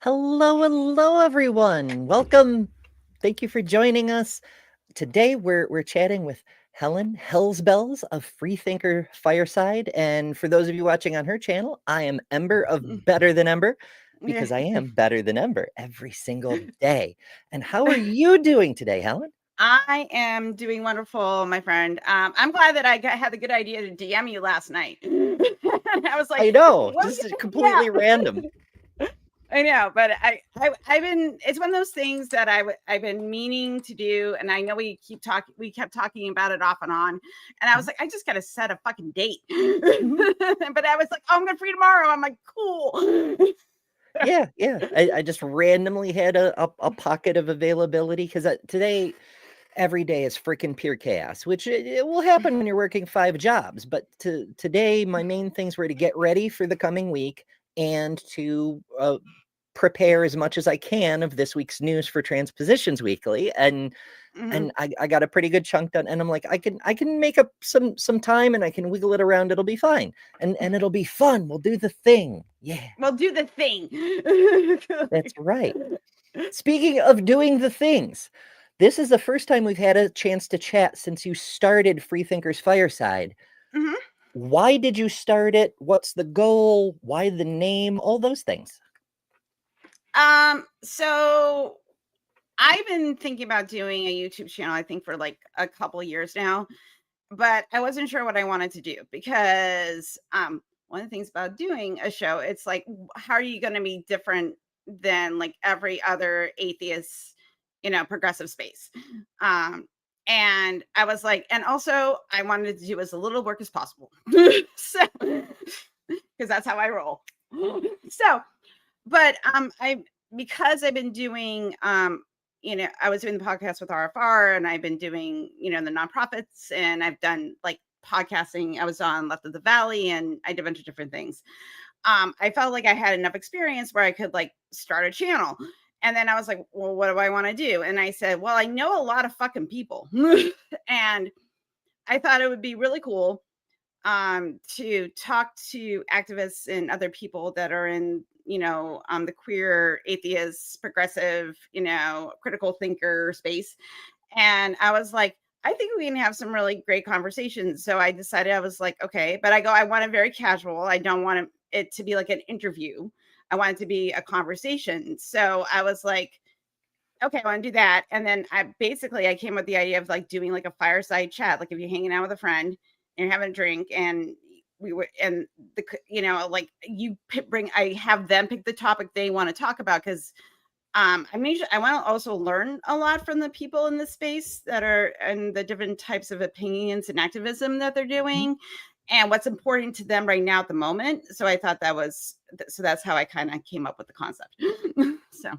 Hello, everyone. Welcome. Thank you for joining us. Today we're chatting with Helen Hellsbells of Freethinker Fireside. And for those of you watching on her channel, I am Ember of Better Than Ember because I am better than Ember every single day. And how are you doing today, Helen? I am doing wonderful, my friend. I'm glad that I had the good idea to DM you last night. And I was like, I know, this is completely random. I know, but I've been, it's one of those things that I've been meaning to do. And I know we kept talking about it off and on. And I was like, I just got to set a fucking date. But I was like, oh, I'm going to free tomorrow. I'm like, cool. Yeah. I just randomly had a pocket of availability because today, every day is freaking pure chaos, which it will happen when you're working 5 jobs. But today, my main things were to get ready for the coming week and to prepare as much as I can of this week's news for Transpositions Weekly. And I got a pretty good chunk done. And I'm like, I can make up some time and I can wiggle it around. It'll be fine. And it'll be fun. We'll do the thing. Yeah. We'll do the thing. That's right. Speaking of doing the things, this is the first time we've had a chance to chat since you started Freethinkers Fireside. Mm-hmm. Why did you start it? What's the goal? Why the name? All those things. So I've been thinking about doing a YouTube channel, I think, for like a couple of years now, but I wasn't sure what I wanted to do because one of the things about doing a show, it's like, how are you going to be different than like every other atheist, progressive space? And I was like, and also I wanted to do as little work as possible. So, because that's how I roll. So, but because I've been doing I was doing the podcast with RFR and I've been doing, the nonprofits, and I've done like podcasting. I was on Left of the Valley and I did a bunch of different things. I felt like I had enough experience where I could like start a channel. And then I was like, well, what do I want to do? And I said, well, I know a lot of fucking people. And I thought it would be really cool to talk to activists and other people that are in, the queer, atheist, progressive, critical thinker space. And I was like, I think we can have some really great conversations. So I decided, I was like, okay, but I want it very casual. I don't want it to be like an interview. I want it to be a conversation. So I was like, okay, I want to do that. And then I came with the idea of like doing like a fireside chat. Like if you're hanging out with a friend and you're having a drink and I have them pick the topic they want to talk about. Cause I want to also learn a lot from the people in the space that are and the different types of opinions and activism that they're doing and what's important to them right now at the moment. So I thought that's how I kind of came up with the concept. So.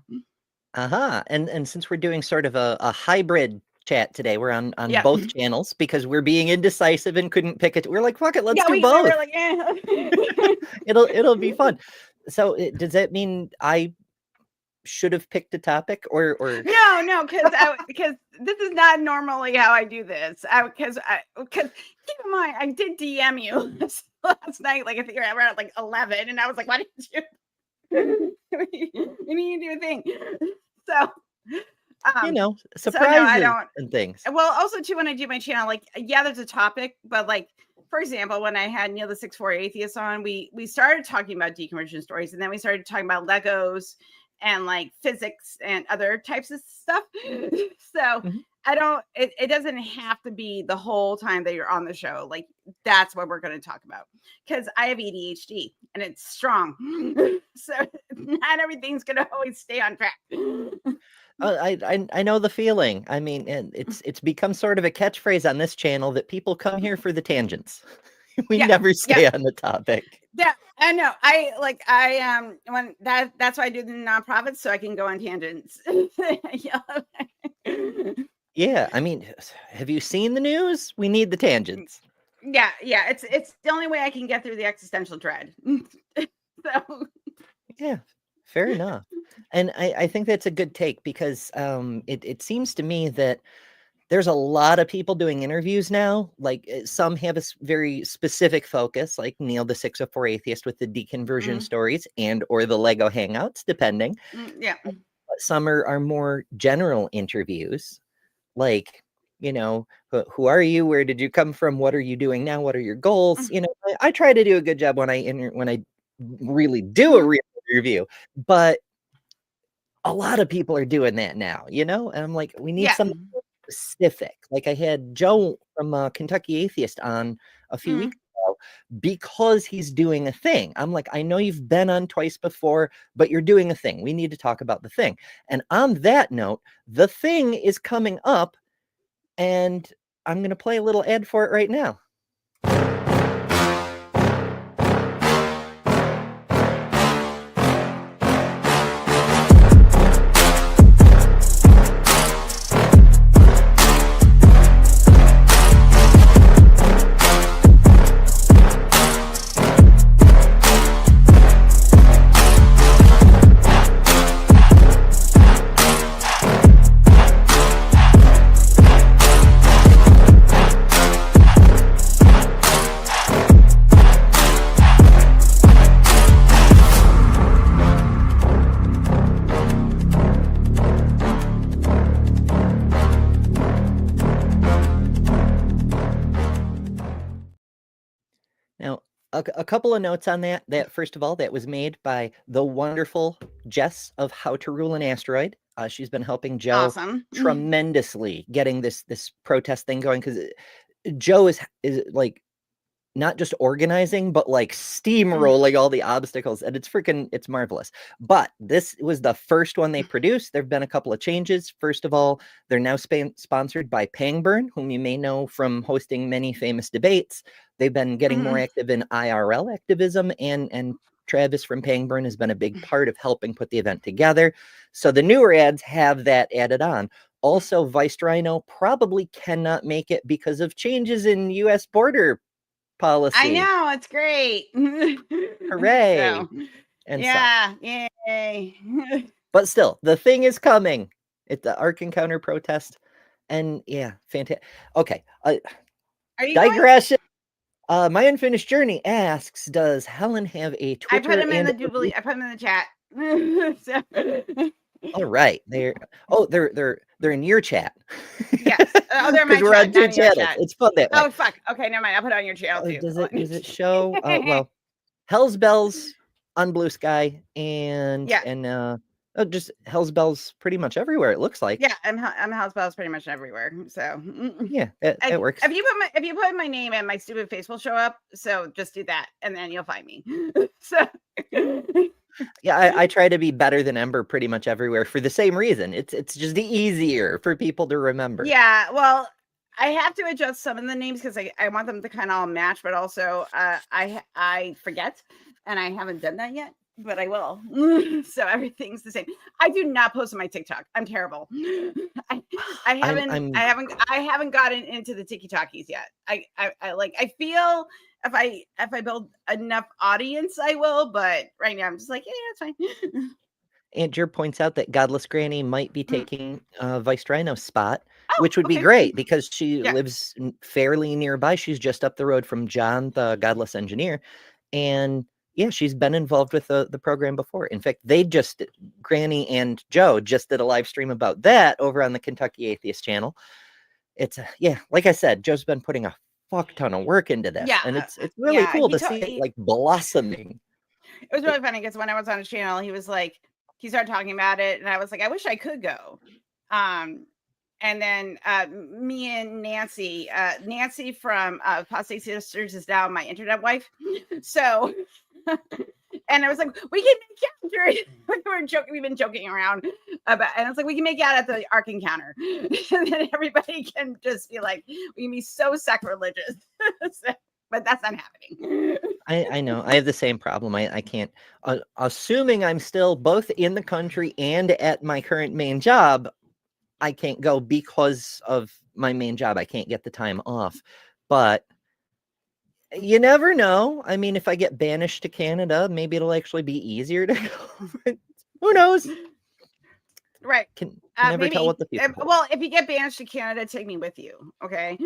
And since we're doing sort of a hybrid chat today, we're on both channels because we're being indecisive and couldn't pick it. We're like, fuck it, let's do both. We're like, it'll be fun. So does that mean I should have picked a topic or no, because this is not normally how I do this. Because keep in mind, I did DM you last night, like I think around like 11, and I was like, why didn't you? We need to do a thing. So, surprises I don't, and things. Well, also too, when I do my channel, like, yeah, there's a topic, but like, for example, when I had Neil the 6'4" atheist on, we started talking about deconversion stories, and then we started talking about Legos and like physics and other types of stuff. So Mhm. I don't. It doesn't have to be the whole time that you're on the show. Like that's what we're going to talk about because I have ADHD and it's strong. So not everything's going to always stay on track. I know the feeling. I mean, and it's become sort of a catchphrase on this channel that people come here for the tangents. We Yeah, never yeah. stay on the topic. Yeah, I know. When that's why I do the nonprofits so I can go on tangents. Yeah. Yeah, I mean, have you seen the news? We need the tangents. Yeah, it's the only way I can get through the existential dread. So Yeah, fair enough. And I think that's a good take because it seems to me that there's a lot of people doing interviews now. Like some have a very specific focus, like Neil the 604 atheist with the deconversion stories and or the Lego hangouts, depending. yeah. But some are more general interviews, like, you know, who are you? Where did you come from? What are you doing now? What are your goals? You know, I try to do a good job when I really do a real interview, but a lot of people are doing that now, you know? And I'm like, we need Yeah. something specific. Like I had Joe from Kentucky Atheist on a few weeks ago because he's doing a thing. I'm like, I know you've been on twice before, but you're doing a thing. We need to talk about the thing. And on that note, the thing is coming up, and I'm going to play a little ad for it right now. Now, a couple of notes on that. That first of all, that was made by the wonderful Jess of How to Rule an Asteroid. She's been helping Joe Awesome. tremendously getting this protest thing going because Joe is like not just organizing, but like steamrolling all the obstacles, and it's marvelous. But this was the first one they produced. There've been a couple of changes. First of all, they're now sponsored by Pangburn, whom you may know from hosting many famous debates. They've been getting more active in IRL activism, and Travis from Pangburn has been a big part of helping put the event together. So the newer ads have that added on. Also, Vice Rhino probably cannot make it because of changes in U.S. border policy. I know, it's great. Hooray. So, And yeah, yay. but still, the thing is coming. It's the Ark Encounter protest. And yeah, fantastic. Okay. Are you Digression. My Unfinished Journey asks, does Helen have a Twitter? I put him in the Jubilee. I put him in the chat. So. All right. They're in your chat. Yes. Oh, they're my chat. Because we're on two channels. Chat. It's fun that way. Oh, fuck. Okay, never mind. I'll put it on your channel too. Does it show? Well, Hell's Bells on Blue Sky and just Hell's Bells pretty much everywhere, it looks like. Yeah, I'm Hell's Bells pretty much everywhere. So yeah, it works. If you put my name in, my stupid face will show up. So just do that, and then you'll find me. So yeah, I try to be better than Ember pretty much everywhere for the same reason. It's just easier for people to remember. Yeah, well, I have to adjust some of the names because I want them to kind of all match, but also I forget, and I haven't done that yet. But I will. So everything's the same. I do not post on my TikTok. I'm terrible. I haven't gotten into the TikTokies yet. I feel if I build enough audience, I will. But right now, I'm just like, yeah, it's fine. Andrew points out that Godless Granny might be taking Vice Rhino's spot, which would be great because she lives fairly nearby. She's just up the road from John, the Godless Engineer, and yeah, she's been involved with the program before. In fact, Granny and Joe just did a live stream about that over on the Kentucky Atheist channel. It's like I said, Joe's been putting a fuck ton of work into this, Yeah, and it's really yeah. cool to see it like blossoming. It was really funny because when I was on his channel, he was like, he started talking about it, and I was like, I wish I could go. And then me and Nancy from Apostate Sisters is now my internet wife. So, and I was like, we can make out. We've been joking around about, and it's like we can make out at the Ark Encounter, and then everybody can just be like, we can be so sacrilegious. So, but that's not happening. I know. I have the same problem. I can't, assuming I'm still both in the country and at my current main job, I can't go because of my main job. I can't get the time off. But you never know. I mean, if I get banished to Canada, maybe it'll actually be easier to go. Who knows? Right. Can never tell what the future holds. Well, if you get banished to Canada, take me with you. Okay.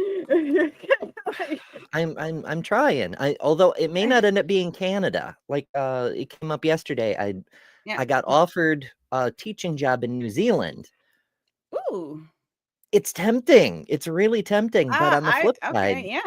I'm trying. Although it may not end up being Canada. Like it came up yesterday. I got offered a teaching job in New Zealand. Ooh. It's tempting. It's really tempting. But on the flip side,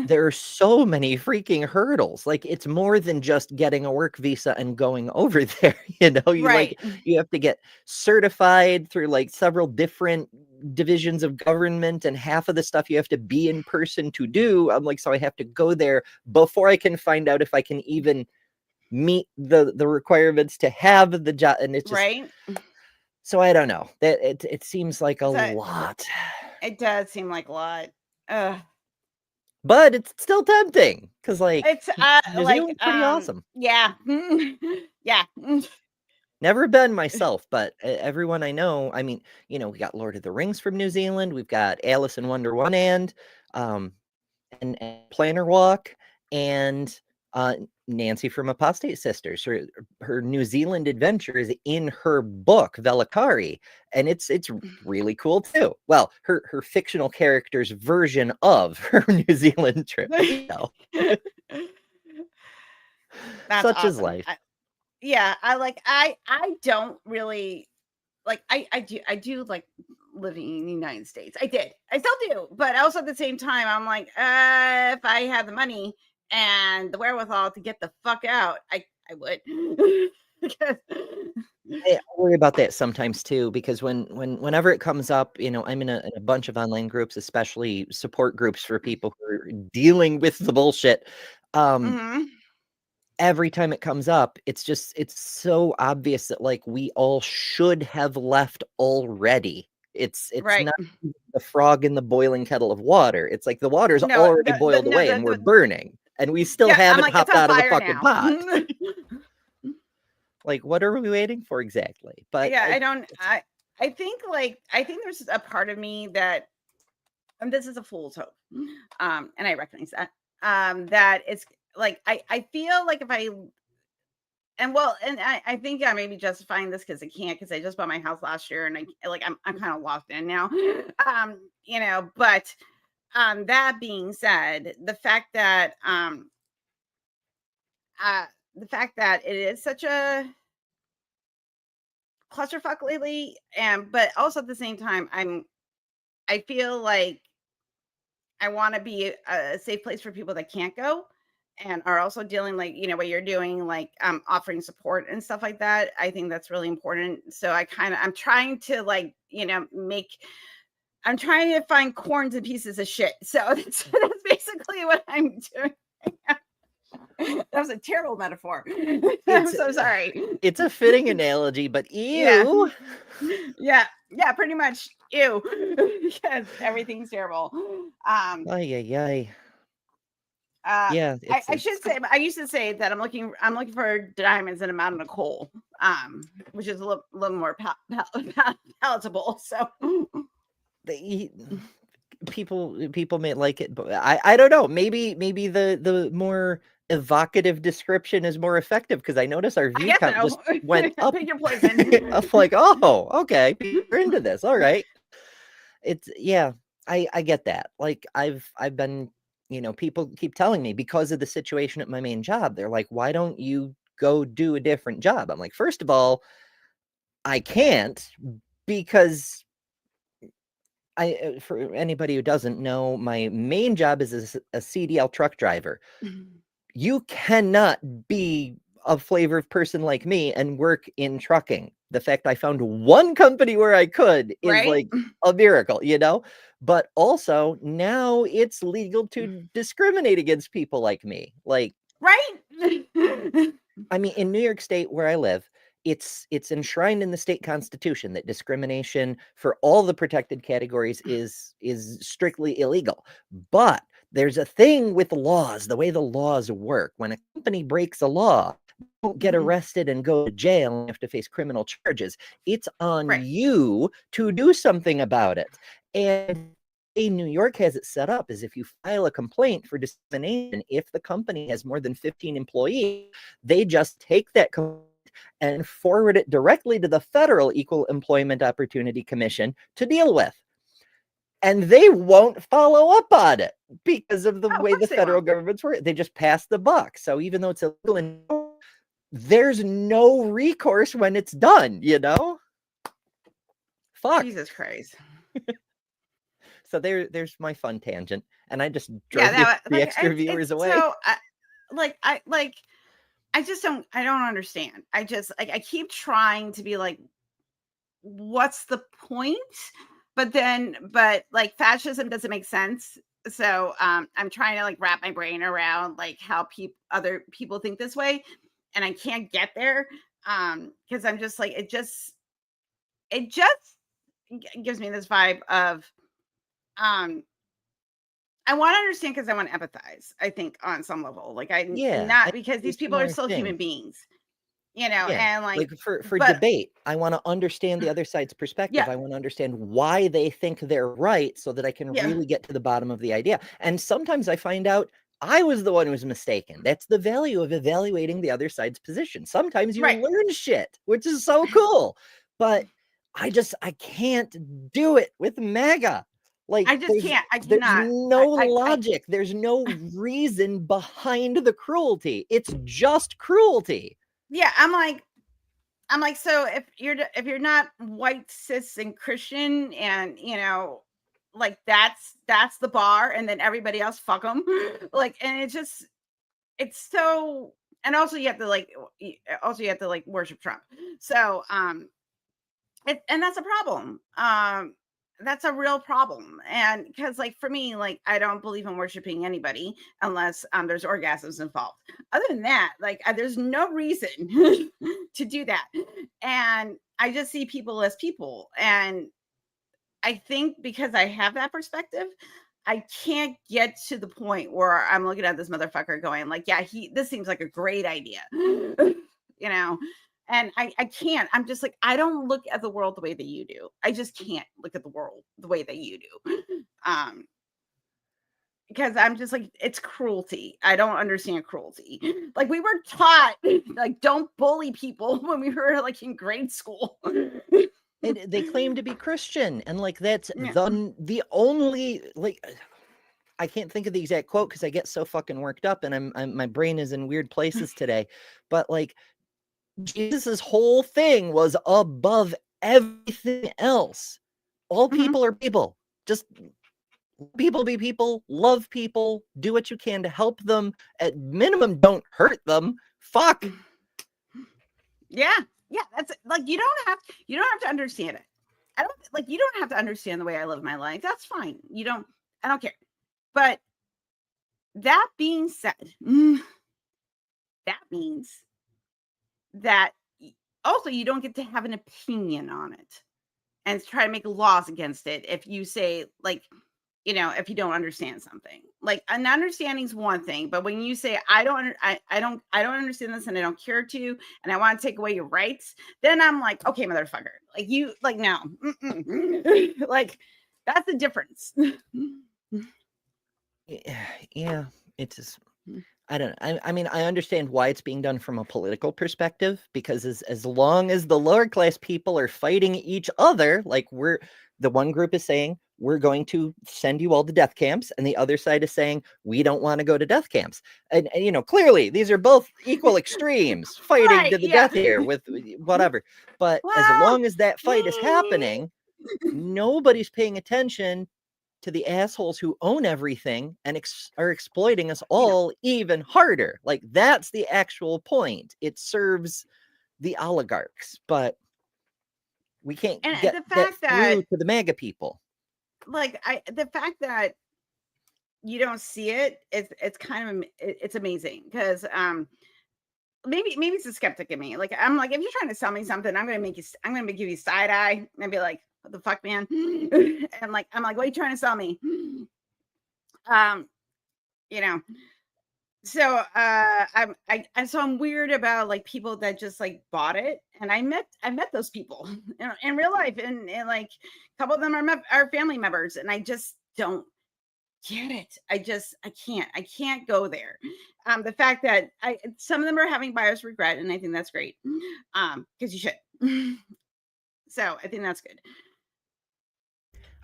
there are so many freaking hurdles. Like it's more than just getting a work visa and going over there. You know, you have to get certified through like several different divisions of government, and half of the stuff you have to be in person to do. I'm like, so I have to go there before I can find out if I can even meet the requirements to have the job. And it's just right. So I don't know. That it seems like a lot. It does seem like a lot. But it's still tempting because, like, it's New Zealand's pretty awesome. Yeah, yeah. Never been myself, but everyone I know. I mean, you know, we got Lord of the Rings from New Zealand. We've got Alice in Wonderland, and Planner Walk, and Nancy from Apostate Sisters. Her New Zealand adventure is in her book Velakari, and it's really cool too. Well, her fictional character's version of her New Zealand trip. You know. That's such awesome. is life. I don't really like I do like living in the United States. I still do, but also at the same time, I'm like, if I had the money and the wherewithal to get the fuck out, I would. I worry about that sometimes too, because whenever it comes up, you know, I'm in a bunch of online groups, especially support groups for people who are dealing with the bullshit. Every time it comes up, it's so obvious that like we all should have left already. It's right. not the frog in the boiling kettle of water. It's like the water's already boiled away and we're burning, and we still haven't hopped out of the fucking pot. Like, what are we waiting for exactly? But yeah, I think there's a part of me that, and this is a fool's hope, and I recognize that, that it's like I feel like if I I think I may be justifying this because I just bought my house last year, and I'm kind of locked in now. You know, but that being said, the fact that it is such a clusterfuck lately, but also at the same time, I feel like I want to be a safe place for people that can't go and are also dealing, like, you know, what you're doing, like offering support and stuff like that. I think that's really important. So I'm trying to, like, you know, I'm trying to find corns and pieces of shit. So that's basically what I'm doing. That was a terrible metaphor. I'm so sorry. It's a fitting analogy, but ew. Yeah, pretty much. Ew. Because everything's terrible. Yeah, I should say, I used to say that I'm looking for diamonds in a mountain of coal, which is a little more palatable. So people may like it, but I don't know. Maybe the more evocative description is more effective, because I notice our view count just went up. Pick your poison. I'm like, oh, okay, you're into this. All right. It's I get that. Like I've been, you know, people keep telling me because of the situation at my main job, they're like, why don't you go do a different job? I'm like, first of all, I can't, because For anybody who doesn't know, my main job is a CDL truck driver. You cannot be a flavor of person like me and work in trucking. The fact I found one company where I could is Right? like a miracle, but also now it's legal to discriminate against people like me. Like, Right? I mean, in New York State where I live, it's enshrined in the state constitution that discrimination for all the protected categories is strictly illegal. But there's a thing with laws, the way the laws work. When a company breaks a law, they don't get arrested and go to jail and have to face criminal charges. It's on Right. you to do something about it. And New York has it set up is if you file a complaint for discrimination, if the company has more than 15 employees, they just take that complaint and forward it directly to the Federal Equal Employment Opportunity Commission to deal with. And they won't follow up on it because of the Oh, of way the course they federal won't. government's work. They just pass the buck. So even though it's illegal, there's no recourse when it's done, Fuck. Jesus Christ. So there's my fun tangent, and I just drove the extra viewers away. So, I just don't. I don't understand. I just I keep trying to be like, what's the point? But like fascism doesn't make sense. So I'm trying to like wrap my brain around like how other people think this way, and I can't get there because I'm just like it just gives me this vibe of I want to understand because I want to empathize, I think, on some level. Like not because these people are still human beings, and like for debate, I want to understand the other side's perspective. Yeah. I want to understand why they think they're right so that I can really get to the bottom of the idea. And sometimes I find out I was the one who was mistaken. That's the value of evaluating the other side's position. Sometimes you learn shit, which is so cool. But I can't do it with MAGA. Like I just can't. I there's cannot. no logic. There's no reason behind the cruelty. It's just cruelty. Yeah, I'm like, so if you're not white, cis, and Christian, and like that's the bar, and then everybody else fuck them, like, and it's so, and also you have to like worship Trump, so and that's a problem. That's a real problem. And because like for me, like I don't believe in worshiping anybody unless there's orgasms involved. Other than that, like there's no reason to do that. And I just see people as people. And I think because I have that perspective, I can't get to the point where I'm looking at this motherfucker going like, yeah, this seems like a great idea. And I can't. I'm just like, I don't look at the world the way that you do. I just can't look at the world the way that you do. Because I'm just like, it's cruelty. I don't understand cruelty. Like we were taught, like, don't bully people when we were like in grade school. They claim to be Christian, and like that's the only like. I can't think of the exact quote because I get so fucking worked up, and my brain is in weird places today. But like, Jesus's whole thing was above everything else. All people are people. Just people be people, love people, do what you can to help them. At minimum, don't hurt them. Fuck. Yeah. That's like you don't have to understand it. You don't have to understand the way I live my life. That's fine. I don't care. But that being said, that means that also you don't get to have an opinion on it and try to make laws against it if you say like, if you don't understand something. Like an understanding is one thing, but when you say I don't understand this and I don't care to, and I want to take away your rights, then I'm like, okay, motherfucker, like you like no, like that's the difference. Yeah, it's just, I don't know. I mean, I understand why it's being done from a political perspective, because as long as the lower class people are fighting each other, like the one group is saying, we're going to send you all to death camps, and the other side is saying, we don't want to go to death camps. And clearly these are both equal extremes fighting to the death here with whatever. But as long as that fight is happening, nobody's paying attention to the assholes who own everything and are exploiting us Yeah. all even harder. Like, that's the actual point. It serves the oligarchs, but we can't And get the that fact that, through to the MAGA people. like, the fact that you don't see it, it's kind of it's amazing because maybe it's a skeptic in me. Like, I'm like, if you're trying to sell me something, I'm gonna give you side eye and be like, what the fuck, man? And like, I'm like, what are you trying to sell me? Um, you know. So so I'm weird about like people that just like bought it, and I met those people in real life, and like a couple of them are family members, and I just don't get it. I can't go there. The fact that some of them are having buyer's regret, and I think that's great. Because you should. So I think that's good.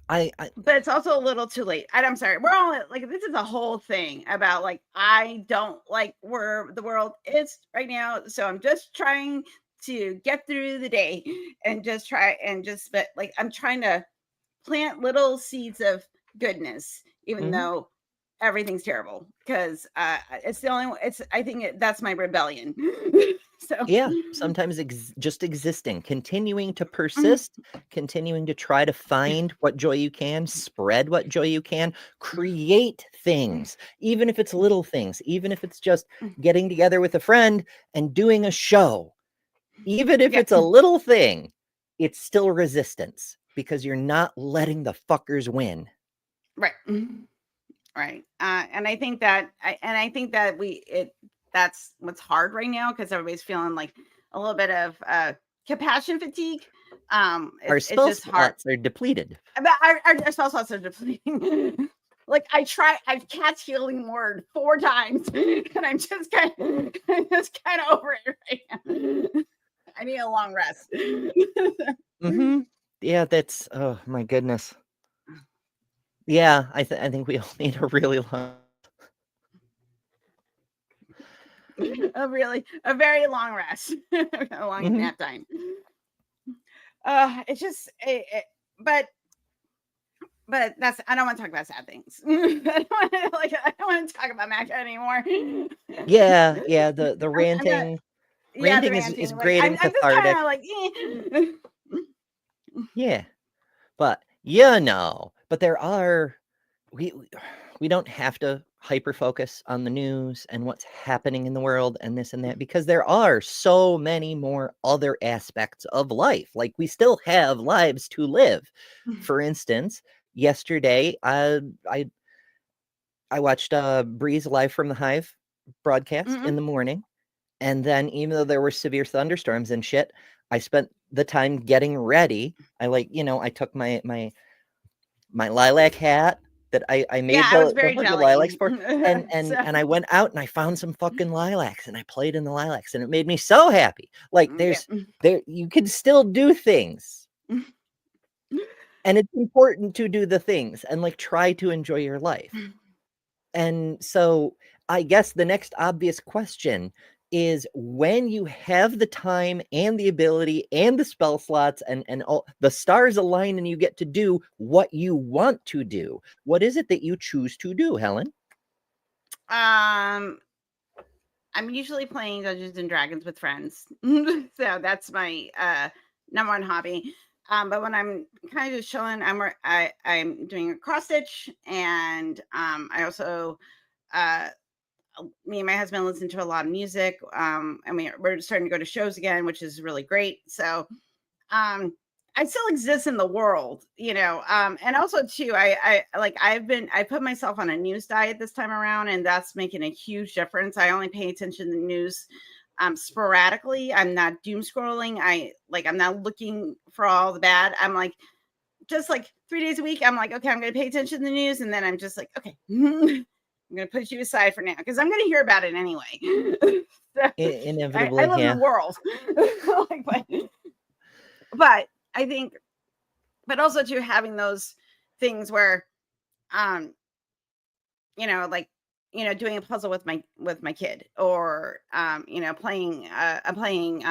I But it's also a little too late. I'm sorry. We're all like, this is a whole thing about like, I don't like where the world is right now. So I'm just trying to get through the day and but like, I'm trying to plant little seeds of goodness, even mhm. though everything's terrible. Because it's the only, I think that's my rebellion. So, Yeah, sometimes just existing, continuing to persist, continuing to try to find what joy you can, spread what joy you can, create things, even if it's little things, even if it's just getting together with a friend and doing a show, even if yeah, it's a little thing, it's still resistance because you're not letting the fuckers win. right. Right. And I think that that's what's hard right now because everybody's feeling like a little bit of compassion fatigue. Our It's spell just hard. slots are depleted. But our spell slots are depleting. Like I've cast healing word 4 times, and I'm just kind of over it right now. I need a long rest. Mhm. Yeah, that's oh my goodness. Yeah, I think we all need a really long. A very long rest, a long Mhm. nap time. It's just, but that's I don't want to talk about sad things. I don't want to talk about Mac anymore. Yeah, yeah, the I'm not. ranting Yeah, the ranting is ranting. Like great I'm and I'm just kind of cathartic. like. Yeah, but but there are we we we don't have to hyper focus on the news and what's happening in the world and this and that because there are so many more other aspects of life. Like, we still have lives to live. For instance, yesterday I watched Breeze live from the Hive broadcast in Mm-mm. the morning. And then, even though there were severe thunderstorms and shit, I spent the time getting ready. I took my lilac hat that I Yeah, made I was the very hugger lilacs jelly. for, and So, and and I went out and I found some fucking lilacs and I played in the lilacs and it made me so happy. Like, yeah. there you can still do things. And it's important to do the things and like try to enjoy your life. And so I guess the next obvious question is, when you have the time and the ability and the spell slots and all the stars align and you get to do what you want to do, what is it that you choose to do, Helen? Um, I'm usually playing Dungeons and Dragons with friends. So that's my number one hobby. But when I'm kind of just chilling, I'm doing a cross stitch, and I also uh me and my husband listen to a lot of music. And we're starting to go to shows again, which is really great. So um I still exist in the world, and also too, I put myself on a news diet this time around, and that's making a huge difference. I only pay attention to the news sporadically. I'm not doom scrolling. I'm not looking for all the bad. I'm like, just like 3 days a week, I'm like, okay, I'm gonna pay attention to the news, and then I'm just like, okay, I'm gonna put you aside for now because I'm gonna hear about it anyway. So, I Inevitably, live in the yeah. world. Like, but I think, but also to having those things where, um, like doing a puzzle with my kid, or playing I'm playing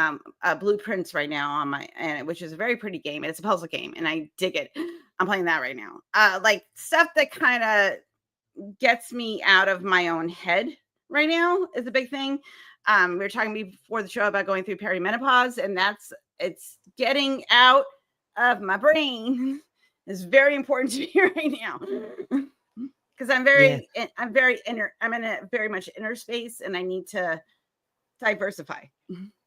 blueprints right now on my, and which is a very pretty game. It's a puzzle game and I dig it. I'm playing that right now. Like stuff that kind of gets me out of my own head right now is a big thing. We were talking before the show about going through perimenopause, and it's getting out of my brain is very important to me right now. Because I'm in a very much inner space, and I need to diversify.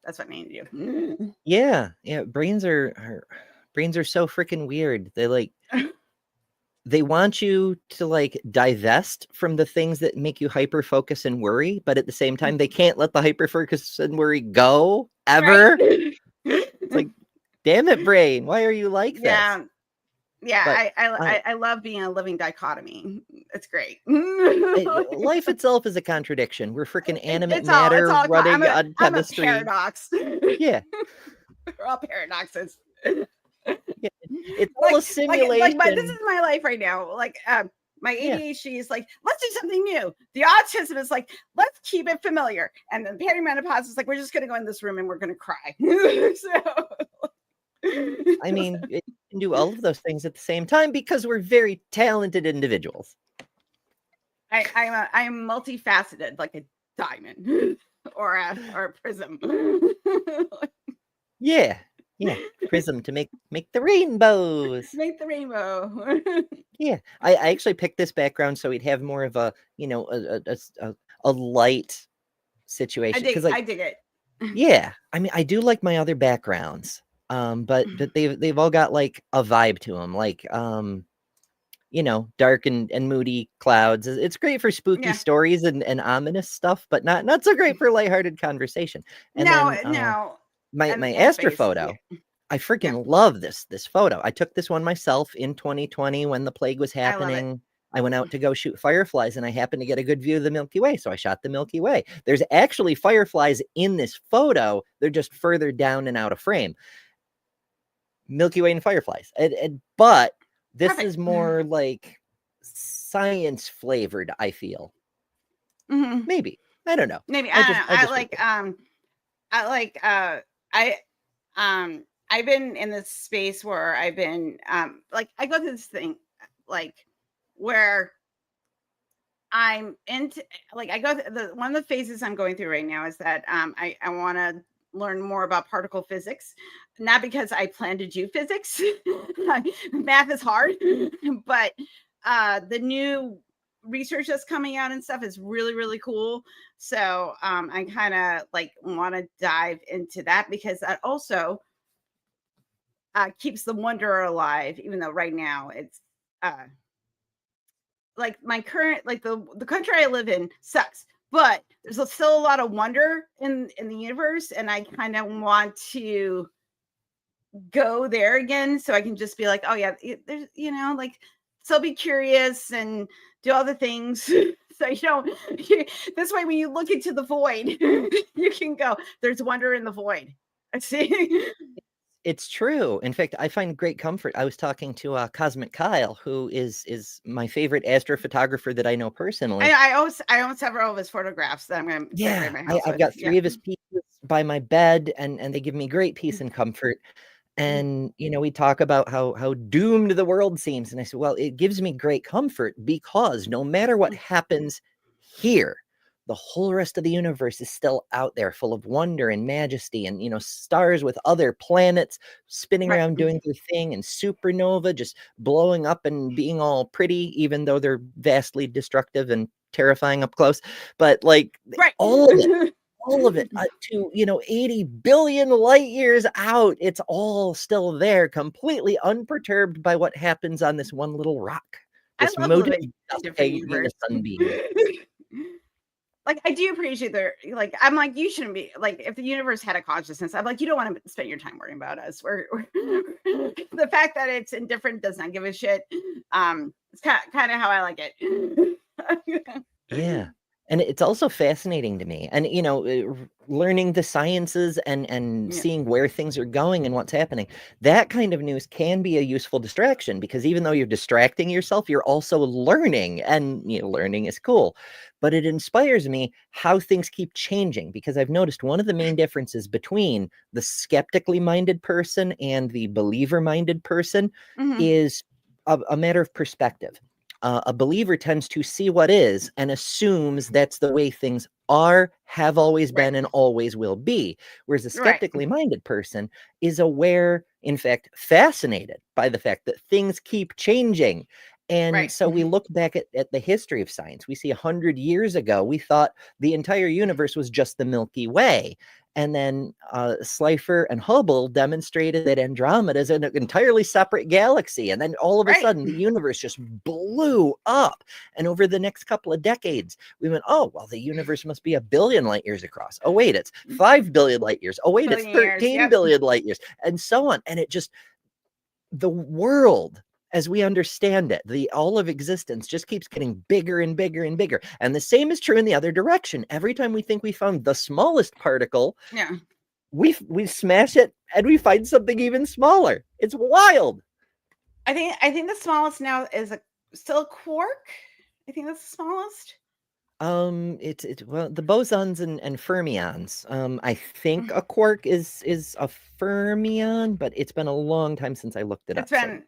That's what I need to do. Yeah, brains are so freaking weird. They want you to like divest from the things that make you hyper focus and worry, but at the same time they can't let the hyper focus and worry go ever. Right. It's like, damn it, brain, why are you like this? Yeah, But I love being a living dichotomy. It's great. Life itself is a contradiction. We're freaking animate It's all running on I'm a chemistry. paradox. Yeah. We're all paradoxes. Yeah. It's all a simulation. But this is my life right now. Like my ADHD is like, let's do something new. The autism is like, let's keep it familiar. And then perimenopause is like, we're just gonna go in this room and we're gonna cry. So I mean, you can do all of those things at the same time because we're very talented individuals. I'm multifaceted, like a diamond or a prism. Yeah, prism to make the rainbows. Make the rainbow. Yeah, I actually picked this background so we'd have more of a a light situation. I dig it. Yeah, I mean, I do like my other backgrounds. But they've all got like a vibe to them, like dark and moody clouds. It's great for spooky stories and ominous stuff, but not so great for lighthearted conversation. And no. My astrophoto. Yeah. I freaking love this photo. I took this one myself in 2020 when the plague was happening. I went out to go shoot fireflies and I happened to get a good view of the Milky Way. So I shot the Milky Way. There's actually fireflies in this photo. They're just further down and out of frame. Milky Way and fireflies. But this is more like science flavored, I feel. Mm-hmm. Maybe. I don't know. Maybe. I've been in this space where I've been like I go through this thing like where I'm into like I go one of the phases I'm going through right now is that I want to learn more about particle physics, not because I plan to do physics. Math is hard, but the new research that's coming out and stuff is really, really cool. So I kind of like want to dive into that because that also keeps the wonder alive, even though right now it's like my current, like the country I live in sucks, but there's still a lot of wonder in the universe, and I kind of want to go there again so I can just be like, oh yeah, there's like still be curious and do all the things. So this way when you look into the void, you can go, there's wonder in the void. I see. It's true. In fact, I find great comfort. I was talking to Cosmic Kyle, who is my favorite astrophotographer that I know personally. I own several of his photographs that I'm going to decorate my house I've got 3 of his pieces by my bed, and they give me great peace and comfort. And we talk about how doomed the world seems, and I said, well, it gives me great comfort because no matter what happens here, the whole rest of the universe is still out there full of wonder and majesty, and stars with other planets spinning around doing their thing, and supernova just blowing up and being all pretty, even though they're vastly destructive and terrifying up close. But like all of it to 80 billion light years out, it's all still there, completely unperturbed by what happens on this one little rock. This motive sunbeam. Like, I do appreciate like, I'm like, you shouldn't be like, if the universe had a consciousness, I'm like, you don't want to spend your time worrying about us. We're the fact that it's indifferent does not give a shit. It's kind of how I like it. Yeah. And it's also fascinating to me. And, learning the sciences and Yeah. seeing where things are going and what's happening, that kind of news can be a useful distraction because even though you're distracting yourself, you're also learning, and learning is cool. But it inspires me how things keep changing because I've noticed one of the main differences between the skeptically minded person and the believer minded person Mhm. is a matter of perspective. A believer tends to see what is and assumes that's the way things are, have always Right. been, and always will be. Whereas a Right. skeptically minded person is aware, in fact, fascinated by the fact that things keep changing. And Right. so we look back at the history of science. We see 100 years ago, we thought the entire universe was just the Milky Way. And then Slipher and Hubble demonstrated that Andromeda is an entirely separate galaxy. And then all of a Right. sudden, the universe just blew up. And over the next couple of decades, we went, oh, well, the universe must be 1 billion light years across. Oh, wait, it's 5 billion light years. Oh, wait, it's Billion years. 13 Yep. billion light years, and so on. And it just, the world as we understand it, the all of existence just keeps getting bigger and bigger and bigger. And the same is true in the other direction. Every time we think we found the smallest particle, Yeah. we smash it and we find something even smaller. It's wild. I think the smallest now is still a quark. I think that's the smallest. It's well, the bosons and fermions. I think a quark is a fermion, but it's been a long time since I looked it It's up. So been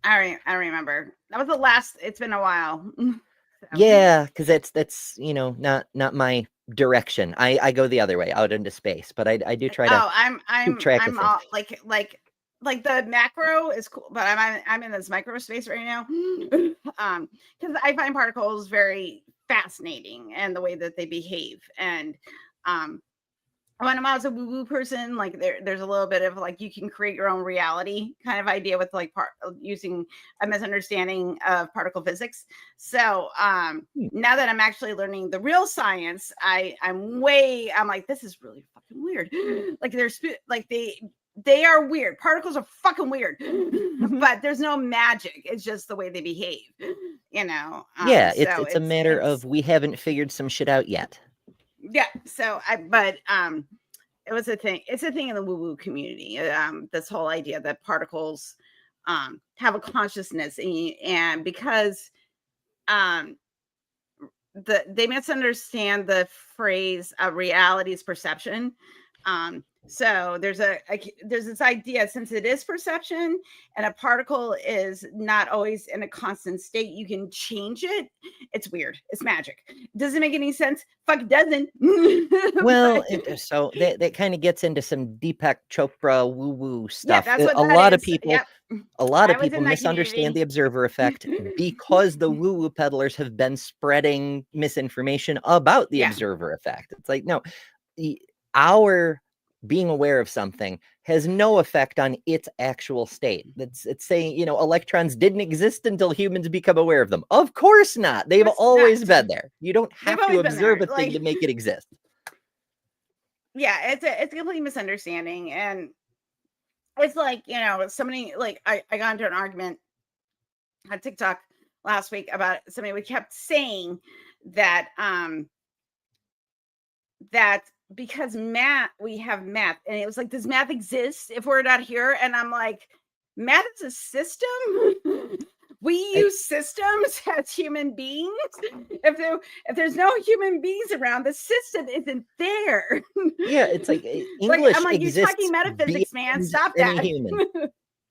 I remember. That was the last. It's been a while. So, yeah, because that's not my direction. I go the other way out into space, but I do try to oh, I'm keep I'm track of I'm things. all like the macro is cool, but I'm in this micro space right now. Because I find particles very fascinating and the way that they behave. And um when I was a woo woo person, like there's a little bit of like you can create your own reality kind of idea with like using a misunderstanding of particle physics. So Hmm. now that I'm actually learning the real science, I'm like, this is really fucking weird. Like like they are weird. Particles are fucking weird, but there's no magic. It's just the way they behave, you know. Yeah, it's So it's a matter of it's we haven't figured some shit out yet. yeah. So but it was a thing. It's a thing in the woo woo community. This whole idea that particles have a consciousness, and because um, they misunderstand the phrase reality is perception. So there's there's this idea, since it is perception and a particle is not always in a constant state, you can change it. It's weird. It's magic. Doesn't make any sense. Fuck, it doesn't. Well, But so that kind of gets into some Deepak Chopra woo-woo yeah, stuff. that's what A that lot of is. people Yep. a lot I of was people in that misunderstand community. the observer effect because the woo-woo peddlers have been spreading misinformation about the Yeah. observer effect. It's like, no, our being aware of something has no effect on its actual state. It's saying, electrons didn't exist until humans become aware of them. Of course not. They've Course always not. been there. You don't They've have to always been observe there. a thing Like, to make it exist. yeah, it's a complete misunderstanding. And it's like, somebody like I got into an argument on TikTok last week about somebody we kept saying that that because math, we have math, and it was like, does math exist if we're not here? And I'm like, math is a system. We I, use systems as human beings. If there's no human beings around, the system isn't there. yeah, it's like Like, I'm English like, you're talking exists metaphysics, man. beyond Stop any that. human.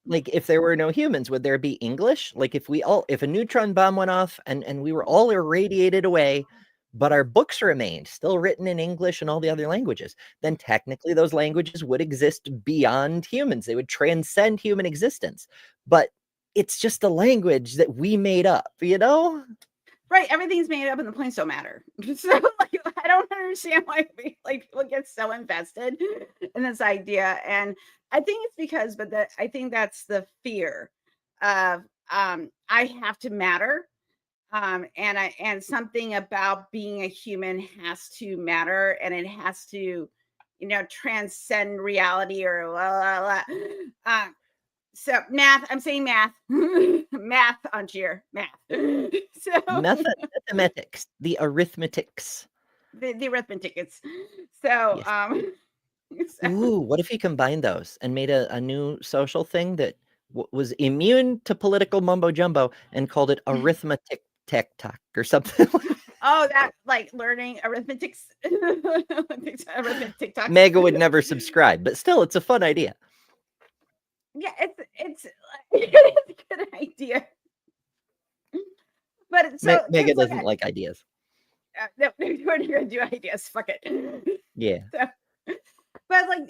Like if there were no humans, would there be English? Like if a neutron bomb went off and we were all irradiated away, but our books remained still written in English and all the other languages, then technically those languages would exist beyond humans. They would transcend human existence. But it's just a language that we made up? Right, everything's made up and the points don't matter. So like, I don't understand why people get so invested in this idea. And I think it's because, I think that's the fear of I have to matter. And something about being a human has to matter, and it has to, transcend reality or blah, blah, blah. So math, I'm saying math. Math on cheer. Math. So Mathematics, the arithmetics. the arithmetic is so Yes. so Ooh, what if he combined those and made a new social thing that was immune to political mumbo jumbo and called it arithmetic TikTok or something? oh, that like learning arithmetics. Arithmetic talks. Mega would never subscribe, but still, it's a fun idea. Yeah, it's it's a good idea. But so Mega because like doesn't like ideas. no, we're gonna do ideas. Fuck it. Yeah. So, but I want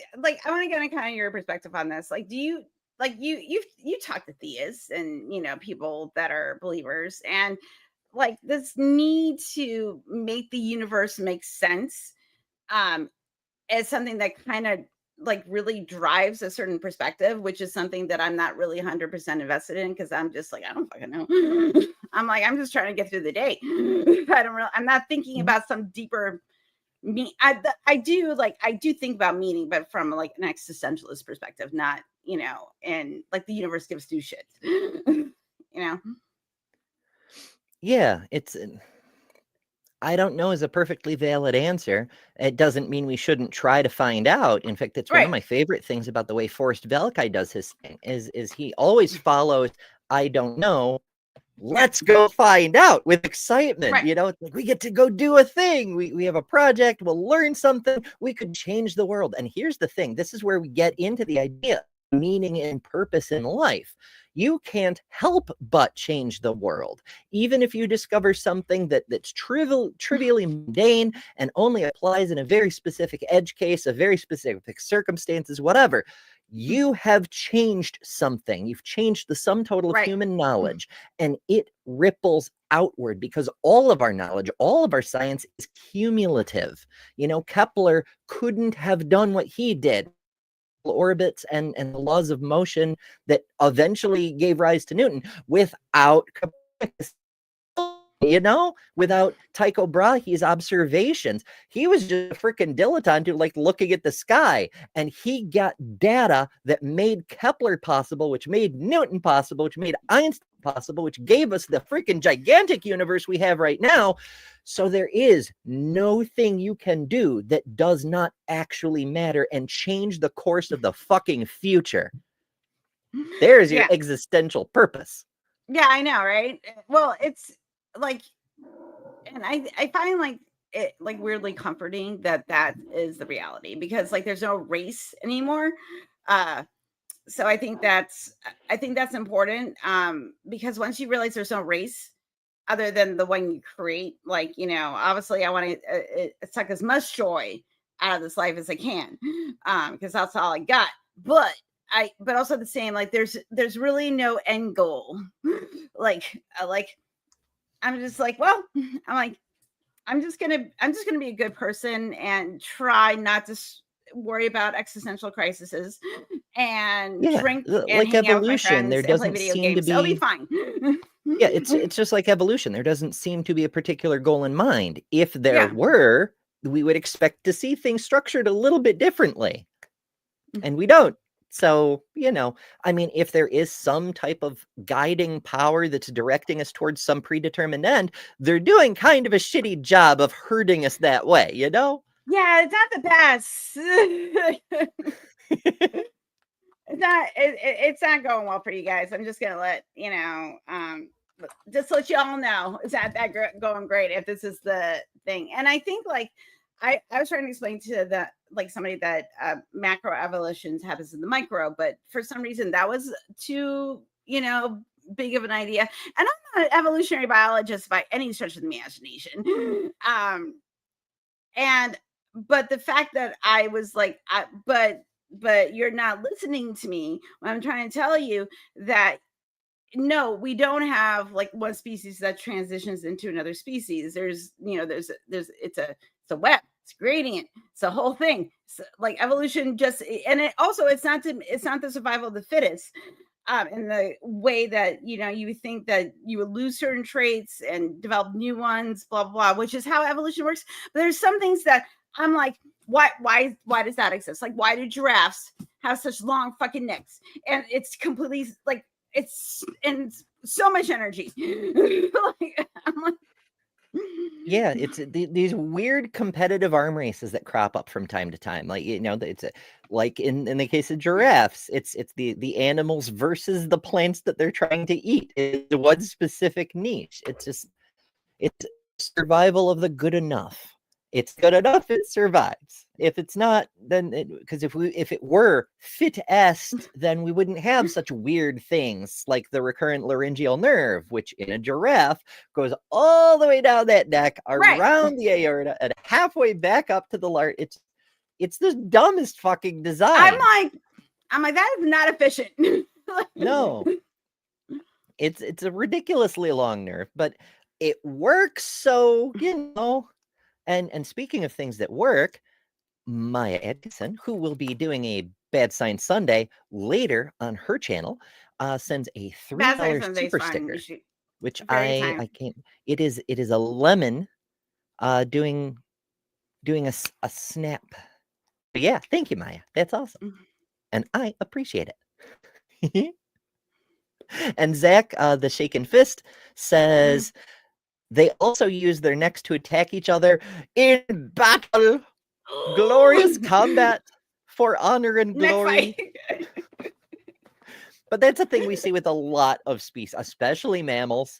to get kind of your perspective on this. Like, do you like you talk to theists and people that are believers and like this need to make the universe make sense um is something that kind of like really drives a certain perspective, which is something that I'm not really 100% invested in because I'm just like, I don't fucking know. I'm like, I'm just trying to get through the day. I'm not thinking Mhm. about some deeper me. I do think about meaning, but from like an existentialist perspective, not, and like the universe gives two shits, you know? Yeah, I don't know is a perfectly valid answer. It doesn't mean we shouldn't try to find out. In fact, it's one of Right. my favorite things about the way Forrest Velki does his thing is he always follows, I don't know, Yeah. let's go find out with excitement. Right. It's like we get to go do a thing. We have a project, we'll learn something, we could change the world. And here's the thing, this is where we get into the idea of meaning and purpose in life. You can't help but change the world. Even if you discover something that's trivially mundane and only applies in a very specific edge case, a very specific circumstances, whatever, you have changed something. You've changed the sum total of Right. human knowledge, and it ripples outward because all of our knowledge, all of our science is cumulative. Kepler couldn't have done what he did. Orbits and the laws of motion that eventually gave rise to Newton without Copernicus, without Tycho Brahe's observations. He was just a freaking dilettante who like looking at the sky, and he got data that made Kepler possible, which made Newton possible, which made Einstein possible, which gave us the freaking gigantic universe we have right now. So there is no thing you can do that does not actually matter and change the course of the fucking future. There's your Yeah. existential purpose. Yeah, I know, right? Well, it's like, and I find like it like weirdly comforting that that is the reality because like there's no race anymore. Uh so I think that's important because once you realize there's no race other than the one you create, like, obviously I want to suck as much joy out of this life as I can because that's all I got. But but also the same, like there's really no end goal. like I'm just like, well, I'm like, I'm just gonna be a good person and try not to worry about existential crises and Yeah, drink and like hang out with my evolution, there friends and play doesn't video seem to games. So it'll be be. fine. Yeah, it's just like evolution. There doesn't seem to be a particular goal in mind. If there Yeah. were, we would expect to see things structured a little bit differently, and we don't. So, I mean, if there is some type of guiding power that's directing us towards some predetermined end, they're doing kind of a shitty job of hurting us that way, Yeah, it's not the best. It's not going well for you guys. I'm just gonna let just let you all know it's not that going great if this is the thing. And I think like I was trying to explain to the like somebody that macro evolutions happens in the micro, but for some reason that was too big of an idea. And I'm not an evolutionary biologist by any stretch of the imagination. And but the fact that I was like, but you're not listening to me when I'm trying to tell you that no, we don't have like one species that transitions into another species. There's it's a web, it's a gradient, it's a whole thing. So, like evolution just and it also it's not the survival of the fittest. In the way that you think that you would lose certain traits and develop new ones, blah blah, which is how evolution works. But there's some things that I'm like, why does that exist? Like, why do giraffes have such long fucking necks, and it's completely like it's and so much energy. Like, I'm like, Yeah, it's these weird competitive arm races that crop up from time to time. Like, it's like in the case of giraffes, it's the animals versus the plants that they're trying to eat. It's one specific niche. It's survival of the good enough. It's good enough, it survives. If it's not, then because if it were fit-est, then we wouldn't have such weird things like the recurrent laryngeal nerve, which in a giraffe goes all the way down that neck, right. around the aorta, and halfway back up to the larynx. It's the dumbest fucking design. I'm like, that is not efficient. No, it's a ridiculously long nerve, but it works. So And speaking of things that work, Maya Atkinson, who will be doing a Bad Science Sunday later on her channel, sends a Bad Science $3 Sunday's super fun. sticker, You should which very I time. can't. It is a lemon, doing a snap. But yeah, thank you, Maya. That's awesome, and I appreciate it. And Zach, the shaken fist, says they also use their necks to attack each other in battle. Glorious combat for honor and Neck glory. fight. But that's a thing we see with a lot of species, especially mammals.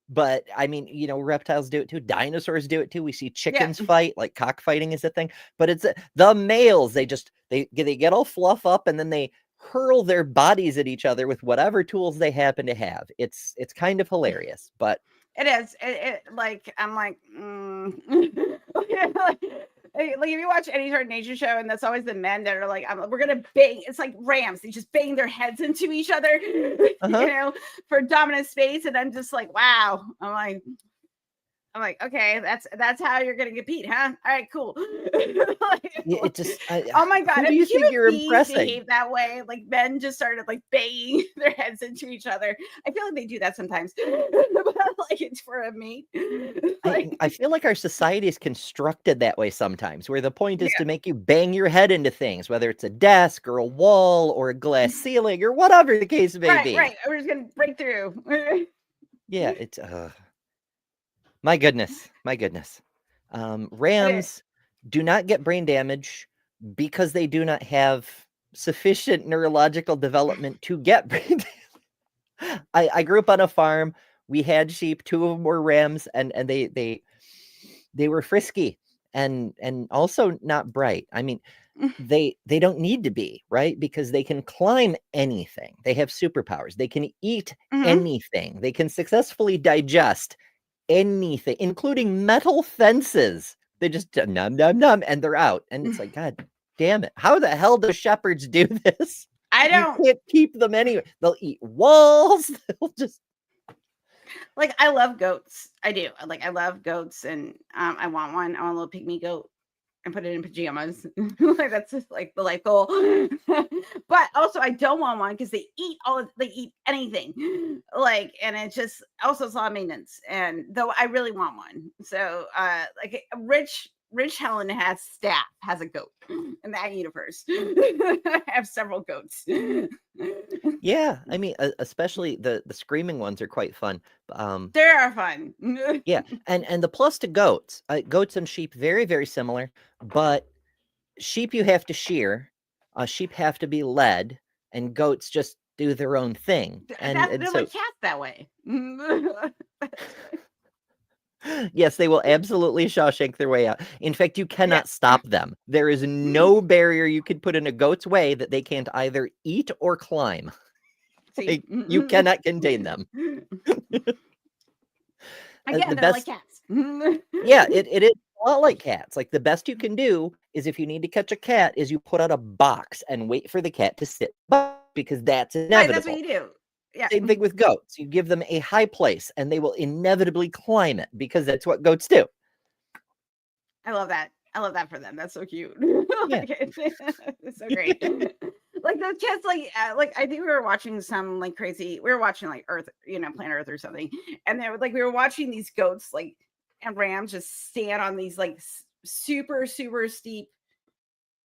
But I mean, reptiles do it too. Dinosaurs do it too. We see Yeah. chickens fight, like cockfighting is a thing. But it's the males. They get all fluff up and then they hurl their bodies at each other with whatever tools they happen to have. It's kind of hilarious, but It is. Like I'm like, like if you watch any sort of nature show, and that's always the men that are like, we're gonna bang. It's like rams; they just bang their heads into each other, for dominant space. And I'm just like, wow. I'm like, okay, that's how you're gonna compete, huh? All right, cool. it just. Oh my god, Who do if you think human you're beings impressing? behave that way, like men just started like banging their heads into each other. I feel like they do that sometimes, but like it's for a mate. I feel like our society is constructed that way sometimes, where the point is Yeah, to make you bang your head into things, whether it's a desk or a wall or a glass ceiling or whatever the case may right, be. right. We're just gonna break through. Yeah, it's my goodness, my goodness. Rams do not get brain damage because they do not have sufficient neurological development to get brain damage. I grew up on a farm. We had sheep. Two of them were rams, and they were frisky and also not bright. I mean, they don't need to be, right? Because they can climb anything. They have superpowers. They can eat anything. They can successfully digest anything, including metal fences. They just num num num and they're out. And it's like, God damn it. How the hell do shepherds do this? I You don't can't keep them anyway. They'll eat walls. They'll just like. I love goats. I do. I love goats, and I want one. I want a little pygmy goat. And put it in pajamas. Like that's just like the life goal. But also I don't want one because they eat anything. Like, and it just also it's a lot of maintenance. And though I really want one. So like Rich Helen has a goat in that universe. I have several goats. yeah. I mean, especially the screaming ones are quite fun. They are fun. Yeah, and the plus to goats, goats and sheep very very similar, but sheep you have to shear, sheep have to be led, and goats just do their own thing. And They're so like cats that way. yes, they will absolutely Shawshank their way out. In fact, you Yeah. cannot stop them. There is no barrier you could put in a goat's way that they can't either eat or climb. See. Like, you cannot contain them. Again, The they're like best cats. Yeah, it is a lot like cats. Like, the best you can do is if you need to catch a cat is you put out a box and wait for the cat to sit by, because that's Right, that's what inevitable. you do. Yeah. Same thing with goats. You give them a high place and they will inevitably climb it because that's what goats do. I love that. I love that for them. That's so cute. Yeah. Like, it's so great. Like those cats, like I think we were watching some like crazy. We were watching like Earth, Planet Earth or something, and they were like we were watching these goats like and rams just stand on these like super super steep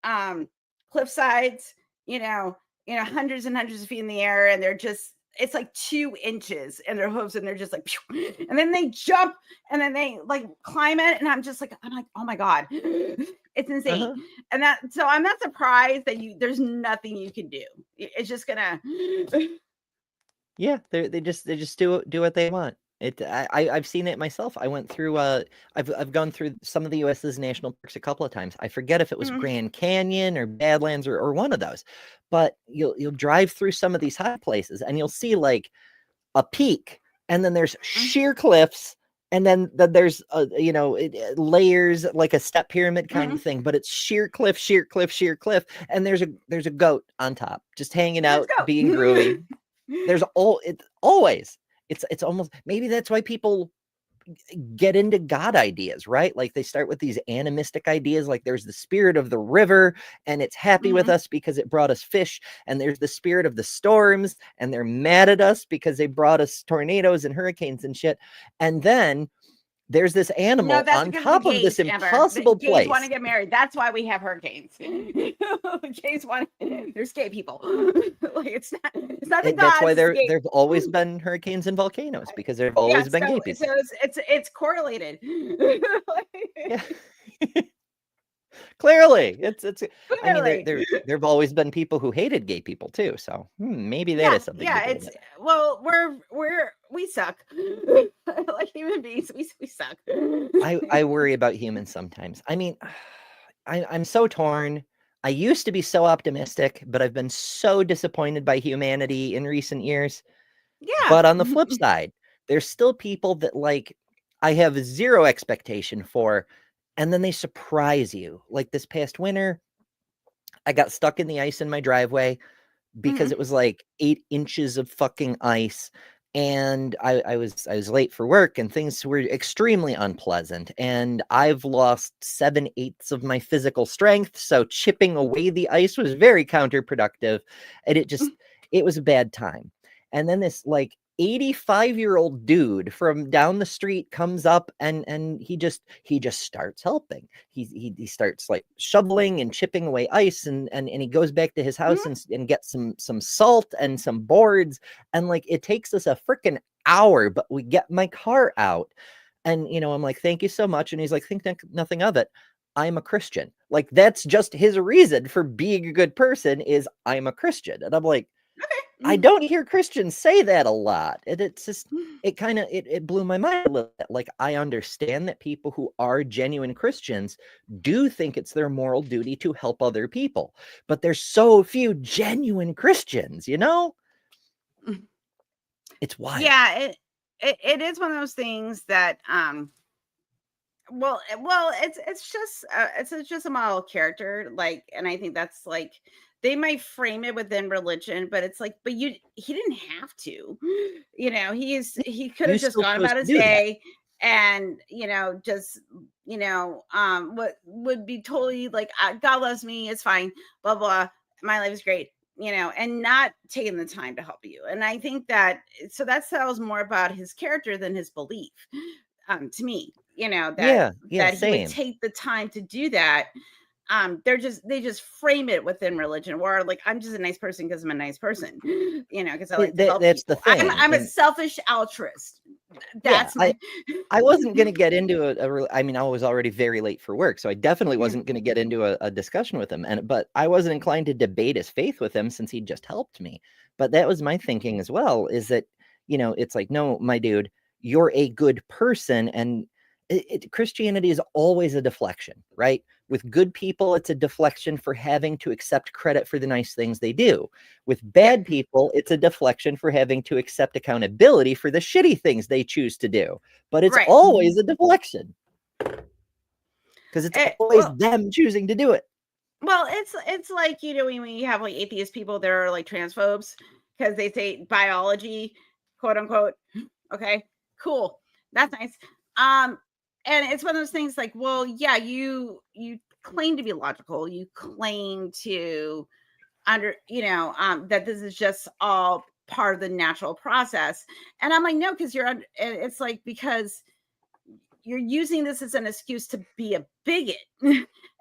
cliff sides you know, hundreds and hundreds of feet in the air, and they're just it's like 2 inches in their hooves, and they're just like, "Phew," and then they jump, and then they like climb it, and I'm like, oh my god, it's insane. Uh-huh. And that so I'm not surprised that there's nothing you can do. It's just gonna. Yeah, they just do what they want. I've seen it myself. I went through I've gone through some of the US's national parks a couple of times. I forget if it was Mhm, Grand Canyon or Badlands or one of those. But you'll drive through some of these high places and you'll see like a peak and then there's mhm, sheer cliffs and then there's layers like a step pyramid kind mhm. of thing, but it's sheer cliff, sheer cliff, sheer cliff, and there's a goat on top just hanging Let's out, being go. groovy. There's all it always. It's almost maybe that's why people get into God ideas, right? Like they start with these animistic ideas, like there's the spirit of the river and it's happy with Mhm. us because it brought us fish, and there's the spirit of the storms and they're mad at us because they brought us tornadoes and hurricanes and shit. And then there's this No, animal that's on because of the top of this gays, Amber. The impossible gays want to place. get married. That's why we have hurricanes. The gays want. There's gay people. Like it's not the That's why gods. It's the gays. there've always been hurricanes and volcanoes, because there've Yeah. always So been gay so people. it's correlated. Yeah. Clearly, it's. I mean, Clearly. there've always been people who hated gay people too. So maybe that Yeah. is something to Yeah. do with It's it. well, we suck. Like human beings, we suck. I worry about humans sometimes. I mean, I'm so torn. I used to be so optimistic, but I've been so disappointed by humanity in recent years. Yeah. But on the flip side, there's still people that like I have zero expectation for, and then they surprise you. Like this past winter, I got stuck in the ice in my driveway because Mhm. it was like 8 inches of fucking ice. And I was late for work and things were extremely unpleasant. And I've lost 7/8 of my physical strength. So chipping away the ice was very counterproductive. And it was a bad time. And then this like 85-year-old dude from down the street comes up and he just starts helping. He starts like shoveling and chipping away ice, and he goes back to his house Mhm. and gets some salt and some boards, and like it takes us a freaking hour, but we get my car out. And I'm like, thank you so much. And he's like, think nothing of it. I'm a Christian. Like that's just his reason for being a good person, is I'm a Christian. And I'm like, I Mhm. don't hear Christians say that a lot. And it's just it kind of it blew my mind a little bit. Like I understand that people who are genuine Christians do think it's their moral duty to help other people. But there's so few genuine Christians. Mhm. It's wild. Yeah, it is one of those things that it's just a model of character, like, and I think that's like they might frame it within religion, but it's like, but he didn't have to. He could You have just still gone chose about to his do that. day, and just what would be totally like, God loves me, it's fine, blah blah, my life is great, and not taking the time to help you. And I think that so that tells more about his character than his belief, to me, that Yeah, yeah, he would same. take the time to do that. They just frame it within religion, where like, I'm just a nice person because I'm a nice person, because I like to help That's the people. thing. I'm a And selfish altruist. yeah, That's my. I wasn't going to get into I mean, I was already very late for work, so I definitely Yeah. wasn't going to get into a discussion with him. But I wasn't inclined to debate his faith with him since he just helped me. But that was my thinking as well, is that, it's like, no, my dude, you're a good person. And Christianity is always a deflection, right? With good people, it's a deflection for having to accept credit for the nice things they do. With Yep. bad people, it's a deflection for having to accept accountability for the shitty things they choose to do. But it's Right. always a deflection because it's Eh, always well, them choosing to do it. it's like, when you have like atheist people that are like transphobes because they say biology, quote unquote. Okay, cool. That's nice. Um, and it's one of those things like, well, yeah, you claim to be logical. You claim to that this is just all part of the natural process. And I'm like, no, because it's like, because you're using this as an excuse to be a bigot.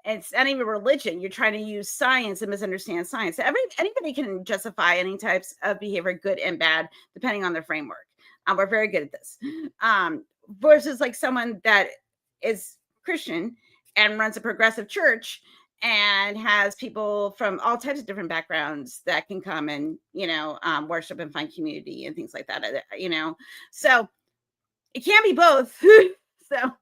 it's not even religion. You're trying to use science and misunderstand science. Anybody can justify any types of behavior, good and bad, depending on their framework. We're very good at this. Versus like someone that is Christian and runs a progressive church and has people from all types of different backgrounds that can come and worship and find community and things like that. So it can't be both. So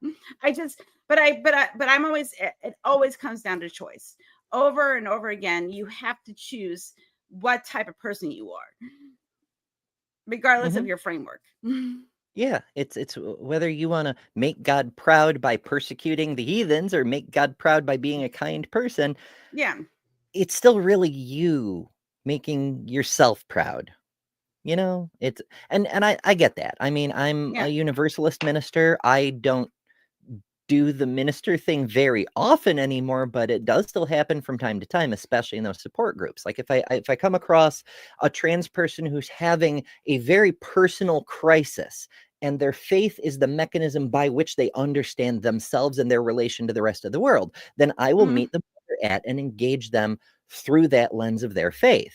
I just, but I'm always, it always comes down to choice over and over again. You have to choose what type of person you are, regardless of Mhm. your framework. Yeah, it's whether you wanna make God proud by persecuting the heathens or make God proud by being a kind person, Yeah. it's still really you making yourself proud, you know? It's and I get that. I mean, I'm a Yeah. Universalist minister. I don't do the minister thing very often anymore, but it does still happen from time to time, especially in those support groups. Like if I come across a trans person who's having a very personal crisis and their faith is the mechanism by which they understand themselves and their relation to the rest of the world, then I will Mhm. meet them where they're at and engage them through that lens of their faith.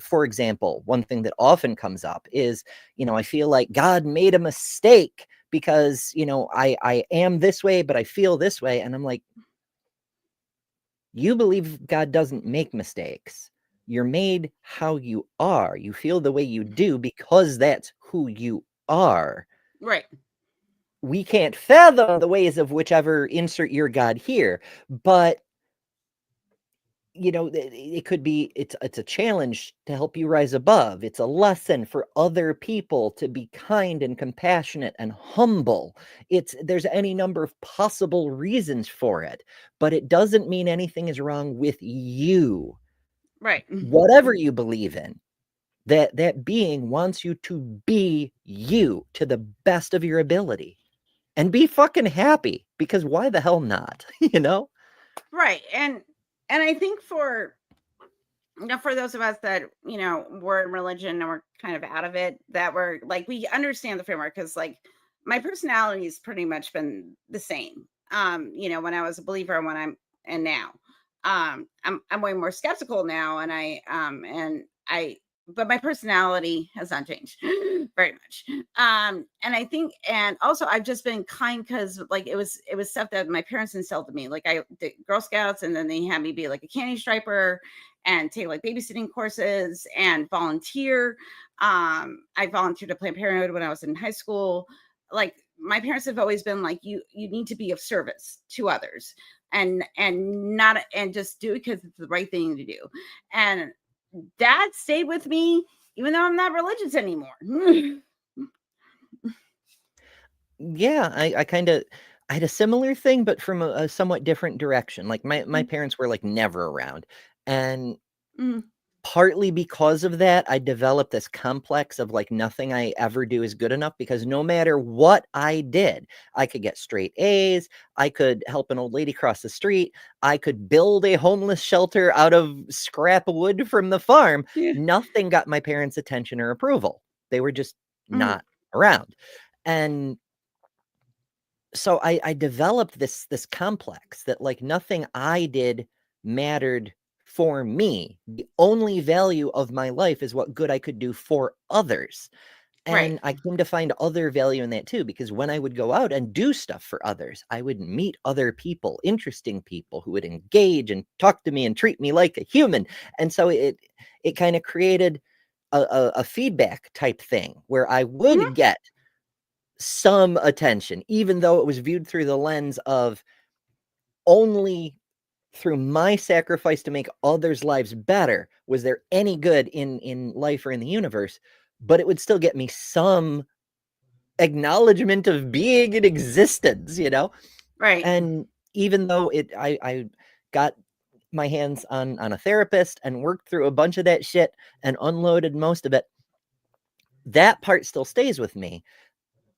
For example, one thing that often comes up is, I feel like God made a mistake because, I am this way, but I feel this way. And I'm like, you believe God doesn't make mistakes. You're made how you are. You feel the way you do because that's who you are. Right. We can't fathom the ways of whichever insert your God here, but it could be it's a challenge to help you rise above. It's a lesson for other people to be kind and compassionate and humble. There's any number of possible reasons for it, but it doesn't mean anything is wrong with you. Right. Whatever you believe in, that being wants you to be you to the best of your ability and be fucking happy, because why the hell not? you know Right. And I think for those of us that were in religion and we're kind of out of it, that we're like, we understand the framework, because like my personality has pretty much been the same, when I was a believer and when I'm and now. I'm way more skeptical now, and I but my personality has not changed very much. And I think, and also I've just been kind, because like it was stuff that my parents instilled in me. Like I did Girl Scouts, and then they had me be like a candy striper and take like babysitting courses and volunteer. I volunteered at Planned Parenthood when I was in high school. Like my parents have always been like, you need to be of service to others, and not, and just do it because it's the right thing to do. And that stayed with me even though I'm not religious anymore. Yeah, I had a similar thing, but from a somewhat different direction. Like my parents were like never around. And Mm, partly because of that, I developed this complex of like nothing I ever do is good enough, because no matter what I did, I could get straight A's, I could help an old lady cross the street, I could build a homeless shelter out of scrap wood from the farm. yeah. Nothing got my parents' attention or approval. They were just Mm, not around. And so I developed this complex that like nothing I did mattered for me. The only value of my life is what good I could do for others. right. And I came to find other value in that too, because when I would go out and do stuff for others, I would meet other people, interesting people who would engage and talk to me and treat me like a human. And so it kind of created a feedback type thing where I Mhm. would get some attention, even though it was viewed through the lens of only through my sacrifice to make others' lives better was there any good in life or in the universe. But it would still get me some acknowledgement of being in existence. Right. And even though I got my hands on a therapist and worked through a bunch of that shit and unloaded most of it, that part still stays with me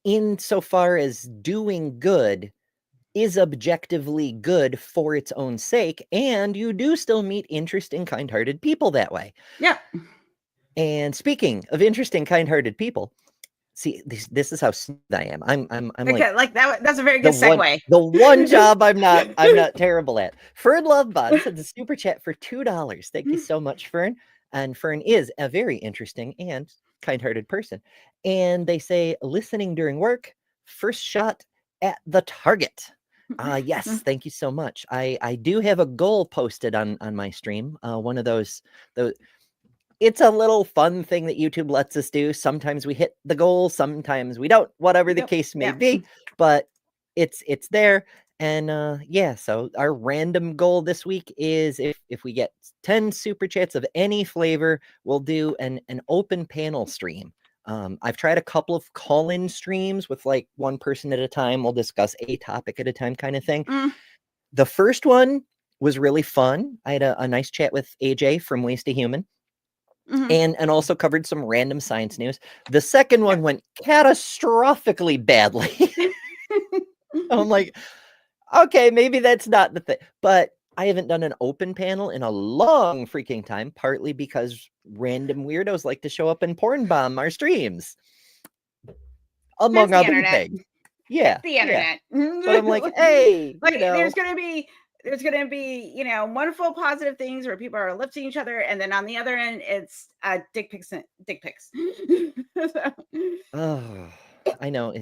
insofar as doing good is objectively good for its own sake, and you do still meet interesting, kind-hearted people that way. Yeah. And speaking of interesting, kind-hearted people, See, this is how smooth I am. I'm Okay, like that's a very the good one segue. the one job I'm not terrible at. Fern Love Bun sends a super chat for $2. Thank you so much, Fern. And Fern is a very interesting and kind-hearted person. And they say listening during work, first shot at the target. Yes, thank you so much. I do have a goal posted on my stream. One of those it's a little fun thing that YouTube lets us do. Sometimes we hit the goal, sometimes we don't, whatever the Yep, case may yeah. be, but it's there. And yeah, so our random goal this week is if we get 10 super chats of any flavor, we'll do an open panel stream. I've tried a couple of call-in streams with like one person at a time. We'll discuss a topic at a time kind of thing. The first one was really fun. I had a nice chat with AJ from Waste to Human. And also covered some random science news. The second one went catastrophically badly. I'm like, okay, maybe that's not the thing. But I haven't done an open panel in a long freaking time, partly because random weirdos like to show up and porn bomb our streams. Among other things. Yeah. It's the internet. But I'm like, hey, like there's gonna be wonderful positive things where people are lifting each other, and then on the other end it's dick pics. Oh, I know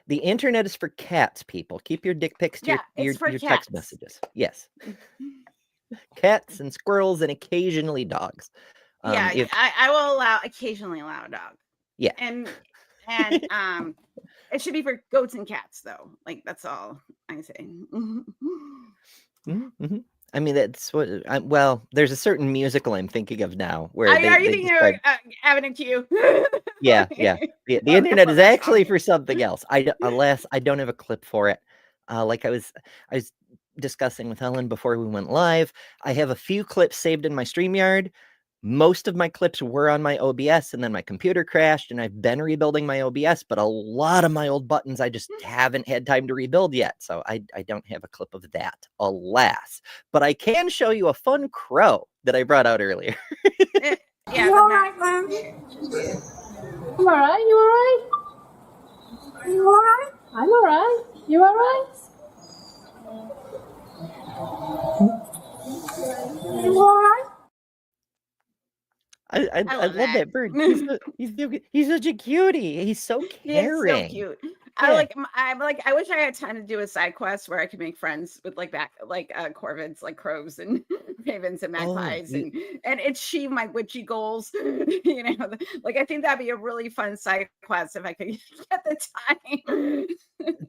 the internet is for cats, people. Keep your dick pics to your text messages. Yes. Cats and squirrels and occasionally dogs. I will occasionally allow a dog. Yeah. And it should be for goats and cats, though. Like, that's all I say. I mean, that's what. Well, there's a certain musical I'm thinking of now where are you thinking of Avenue Q? Yeah. The internet is actually for something else. Unless I don't have a clip for it. Like I was discussing with Helen before we went live. I have a few clips saved in my StreamYard. Most of my clips were on my OBS, and then my computer crashed, and I've been rebuilding my OBS, but a lot of my old buttons I just haven't had time to rebuild yet, so I don't have a clip of that, alas. But I can show you a fun crow that I brought out earlier. Yeah, you all right, Mom? I'm all right. You all right? You all right? I'm all right. You all right? You all right? I love that bird. He's such a cutie. He's so caring. He is so cute. Yeah. I wish I had time to do a side quest where I could make friends with corvids, like crows and ravens and magpies, and achieve my witchy goals. I think that'd be a really fun side quest if I could get the time.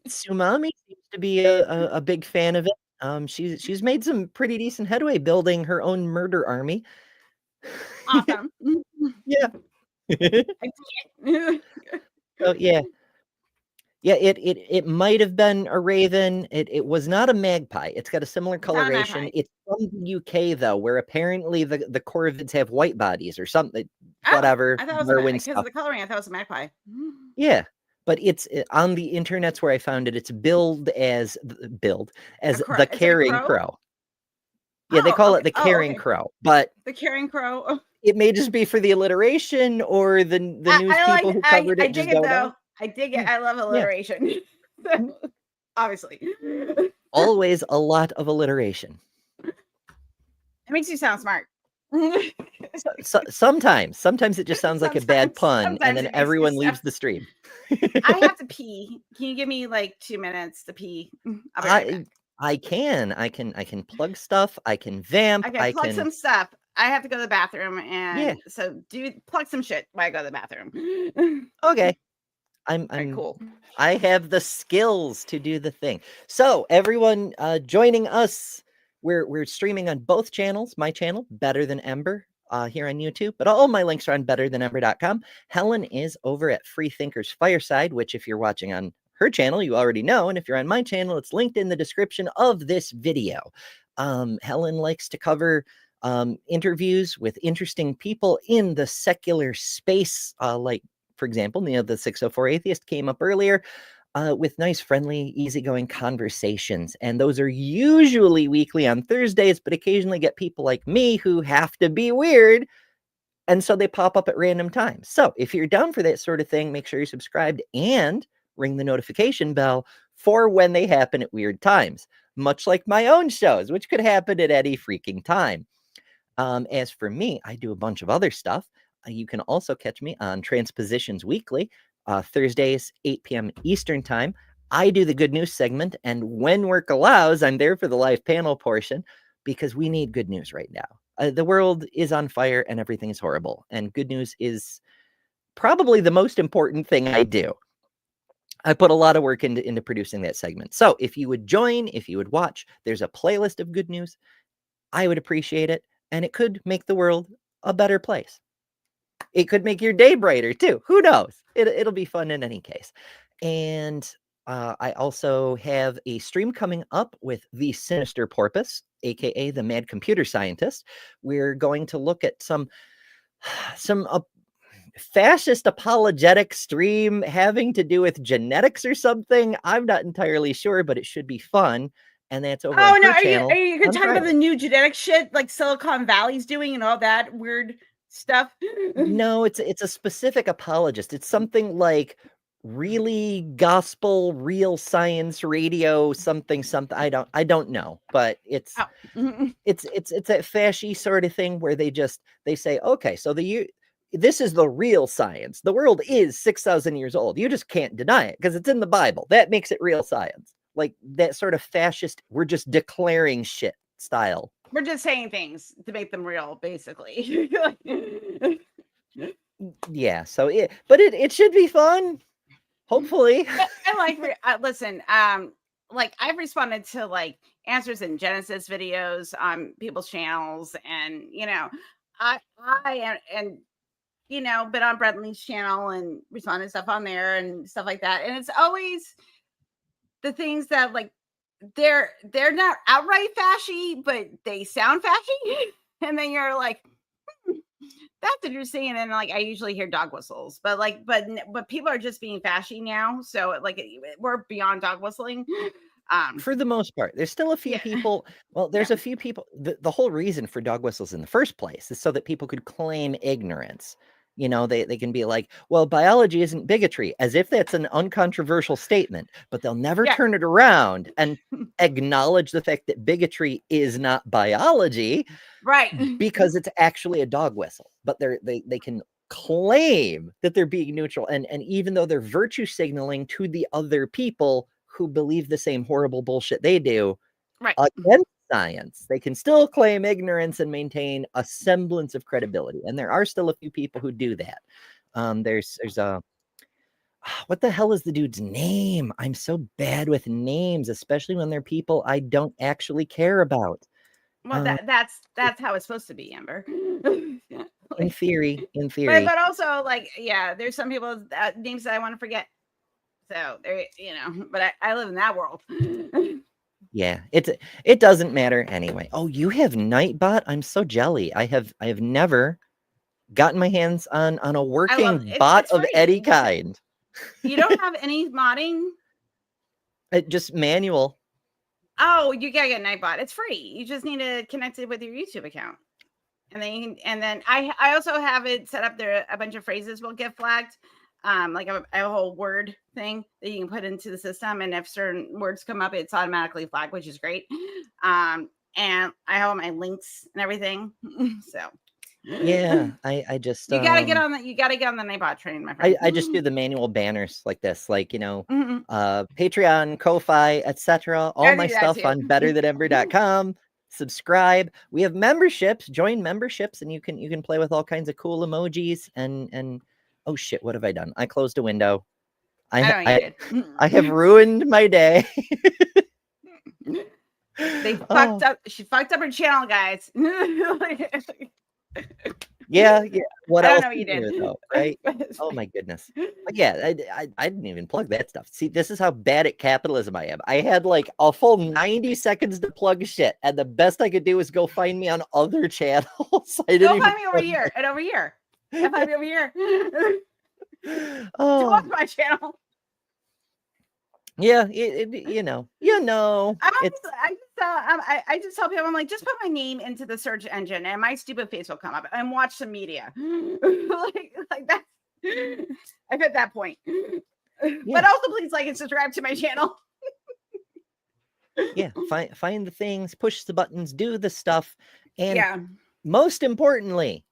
Tsumami seems to be a big fan of it. She's made some pretty decent headway building her own murder army. Awesome. Yeah. So yeah. It might have been a raven. It was not a magpie. It's got a similar coloration. It's from the UK though, where apparently the corvids have white bodies or something. Whatever. I thought it was because of the coloring. I thought it was a magpie. Yeah. But it's on the internet's where I found it. It's billed as the carrying crow. Yeah, they call it the carrying crow, but the carrying crow. It may just be for the alliteration or the news people who covered it. I dig it though. I dig it. I love alliteration. Yeah. Obviously. Always a lot of alliteration. It makes you sound smart. Sometimes it just sounds like a bad pun, and then everyone leaves the stream. I have to pee. Can you give me like 2 minutes to pee? I'll be right back. I can plug stuff. I can vamp. I can plug some stuff. I have to go to the bathroom, and so plug some shit while I go to the bathroom. Okay. I'm cool. I have the skills to do the thing. So everyone joining us, we're streaming on both channels. My channel, Better Than Ember, here on YouTube, but all my links are on betterthanember.com. Helen is over at Freethinkers Fireside, which if you're watching on her channel, you already know. And if you're on my channel, it's linked in the description of this video. Helen likes to cover interviews with interesting people in the secular space, like, for example, the 604 Atheist came up earlier, with nice, friendly, easygoing conversations. And those are usually weekly on Thursdays, but occasionally get people like me who have to be weird And so they pop up at random times. So if you're down for that sort of thing, make sure you're subscribed and ring the notification bell for when they happen at weird times, much like my own shows, which could happen at any freaking time. As for me, I do a bunch of other stuff. You can also catch me on Transpositions Weekly, Thursdays, 8 p.m. Eastern Time. I do the good news segment, and when work allows, I'm there for the live panel portion because we need good news right now. The world is on fire and everything is horrible, and good news is probably the most important thing I do. I put a lot of work into producing that segment. So if you would join, if you would watch, there's a playlist of good news. I would appreciate it, and it could make the world a better place. It could make your day brighter too. Who knows? It'll be fun in any case. And I also have a stream coming up with the Sinister Porpoise, aka the Mad Computer Scientist. We're going to look at some fascist apologetic stream having to do with genetics or something. I'm not entirely sure, but it should be fun. And that's over Oh on no, her channel. are you on talking about Friday. the new genetic shit like Silicon Valley's doing and all that weird stuff? No, it's a specific apologist. It's something like really gospel, real science radio, something. I don't know, but it's Oh. it's that fashy sort of thing where they say, okay, so this is the real science. The world is 6,000 years old. You just can't deny it because it's in the Bible. That makes it real science. Like that sort of fascist, we're just declaring shit style. We're just saying things to make them real, basically. Yeah, so it should be fun. Hopefully. I like listen, like I've responded to like answers in Genesis videos on people's channels, and I and been on Brentley's channel and responded to stuff on there and stuff like that. And it's always the things that like they're not outright fashy, but they sound fashy. And then you're like, that's interesting. And then like I usually hear dog whistles, but people are just being fashy now. So like we're beyond dog whistling. For the most part, there's still a few people. Well, there's a few people. The whole reason for dog whistles in the first place is so that people could claim ignorance. They can be like, well, biology isn't bigotry, as if that's an uncontroversial statement, but they'll never turn it around and acknowledge the fact that bigotry is not biology, right? Because it's actually a dog whistle. But they can claim that they're being neutral, and even though they're virtue signaling to the other people who believe the same horrible bullshit they do, right, against science, they can still claim ignorance and maintain a semblance of credibility. And there are still a few people who do that. There's what the hell is the dude's name? I'm so bad with names, especially when they're people I don't actually care about. Well, that's how it's supposed to be, Ember. In theory. But also, like, yeah, there's some people names that I want to forget. So there, but I live in that world. Yeah, it doesn't matter anyway. Oh, you have Nightbot? I'm so jelly. I have never gotten my hands on a working bot of any kind. You don't have any modding? Just manual. Oh, you gotta get Nightbot. It's free. You just need to connect it with your YouTube account. And then I also have it set up there. A bunch of phrases will get flagged. Like I have a whole word thing that you can put into the system, and if certain words come up, it's automatically flagged, which is great. And I have all my links and everything. So yeah, I just you gotta get on the Nightbot train, my friend. I just do the manual banners like this, like Patreon, Ko-Fi, etc. All my stuff on betterthanember.com. Subscribe. We have memberships. Join memberships, and you can play with all kinds of cool emojis and oh shit, what have I done? I closed a window. I have ruined my day. They fucked up. She fucked up her channel, guys. Yeah. What else? I don't know what you did, though, right? Oh my goodness. But yeah, I didn't even plug that stuff. See, this is how bad at capitalism I am. I had like a full 90 seconds to plug shit, and the best I could do was go find me on other channels. Go find me over here and over here. Find me over here. Oh, watch my channel. Yeah, I just So I just tell people, I'm like, just put my name into the search engine and my stupid face will come up and watch some media. like that. I'm at that point. But also please like and subscribe to my channel. Yeah, find the things, push the buttons, do the stuff, and Yeah. most importantly,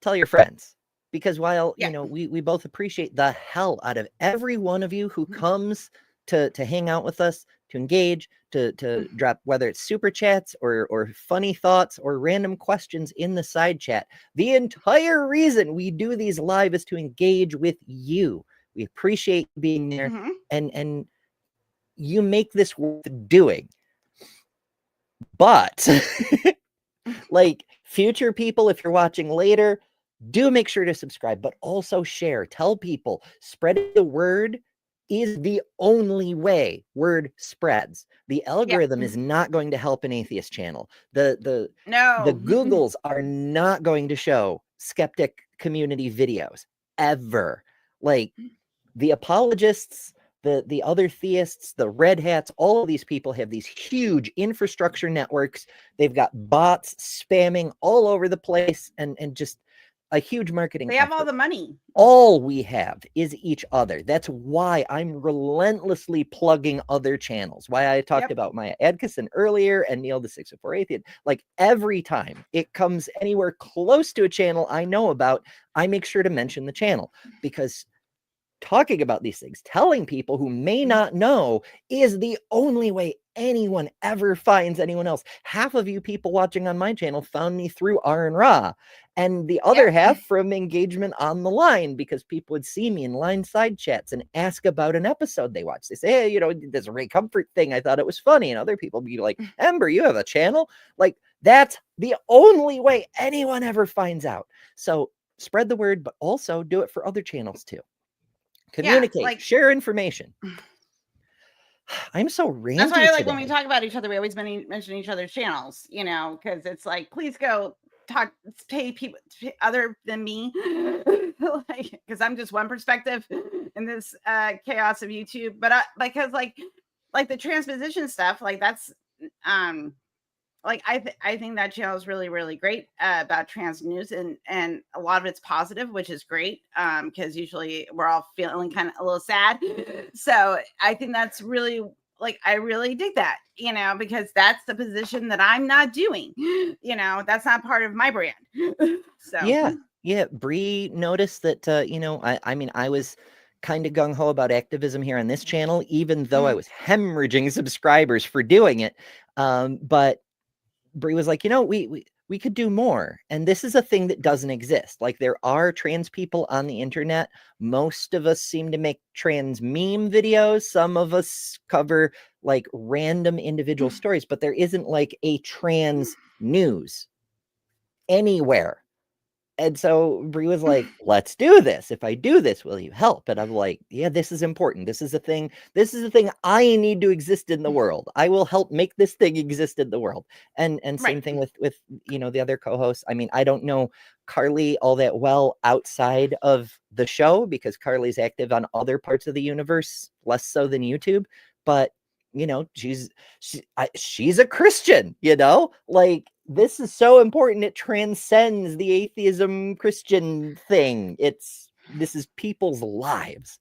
tell your friends. Because while Yeah. you know we both appreciate the hell out of every one of you who comes to hang out with us, to engage, to drop whether it's super chats or funny thoughts or random questions in the side chat. The entire reason we do these live is to engage with you. We appreciate being there, Mhm. and you make this worth doing. But like future people, if you're watching later, do make sure to subscribe, but also share. Tell people. Spreading the word is the only way word spreads. The algorithm is not going to help an atheist channel. The No. Googles are not going to show skeptic community videos ever. Like the apologists, the other theists, the red hats, all of these people have these huge infrastructure networks. They've got bots spamming all over the place and just a huge marketing They have effort. all the money. All we have is each other. That's why I'm relentlessly plugging other channels. Why I talked about Maya Adkison earlier and Neil the 604 Atheist. Like every time it comes anywhere close to a channel I know about, I make sure to mention the channel, because talking about these things, telling people who may not know, is the only way anyone ever finds anyone else. Half of you people watching on my channel found me through R and Ra, and the other half from engagement on the line, because people would see me in line side chats and ask about an episode they watched. They say, hey, you know, there's a Ray Comfort thing, I thought it was funny. And other people be like, Ember, you have a channel? Like, that's the only way anyone ever finds out. So spread the word, but also do it for other channels too. Communicate, share information. I'm so ranty. That's why I like today. when we talk about each other, we always mention each other's channels, you know, because it's like, please go pay people other than me, like, because I'm just one perspective in this chaos of YouTube. But because like the transposition stuff, like that's like I think that channel is really, really great about trans news, and a lot of it's positive, which is great, because usually we're all feeling kind of a little sad. So I think that's really, like, I really dig that, you know, because that's the position that I'm not doing. You know, that's not part of my brand. So yeah, Bree noticed that you know, I mean, I was kind of gung-ho about activism here on this channel, even though I was hemorrhaging subscribers for doing it. But Bree was like, you know, we could do more. And this is a thing that doesn't exist. Like, there are trans people on the internet. Most of us seem to make trans meme videos. Some of us cover like random individual stories, but there isn't like a trans news anywhere. And so Bree was like, let's do this. If I do this, will you help? And I'm like, yeah, this is important. This is a thing. This is a thing I need to exist in the world. I will help make this thing exist in the world. And same thing with, you know, the other co-hosts. I mean, I don't know Carly all that well outside of the show, because Carly's active on other parts of the universe, less so than YouTube. But, you know, she's a Christian, you know, like, this is so important. It transcends the atheism Christian thing. This is people's lives.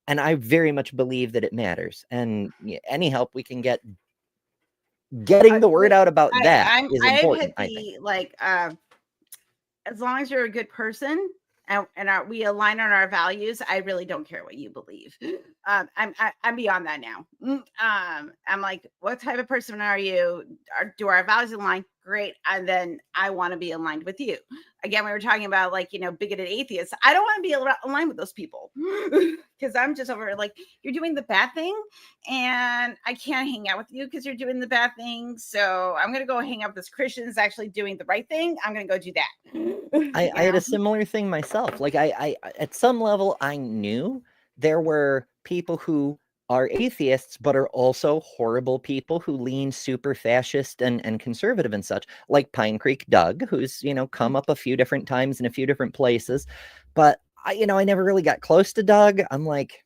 And I very much believe that it matters. And any help we can get getting the word out about that is important, I think. Like, as long as you're a good person and we align on our values, I really don't care what you believe. I'm beyond that now. I'm like, what type of person are you? Do our values align? Great. And then I want to be aligned with you. Again, we were talking about, like, you know, bigoted atheists. I don't want to be aligned with those people, because I'm just over like, you're doing the bad thing and I can't hang out with you because you're doing the bad thing. So I'm going to go hang out with this Christians actually doing the right thing. I'm going to go do that. I had a similar thing myself. Like, I at some level, I knew there were people who are atheists, but are also horrible people who lean super fascist and conservative and such, like Pine Creek Doug, who's, you know, come up a few different times in a few different places. But I never really got close to Doug. I'm like,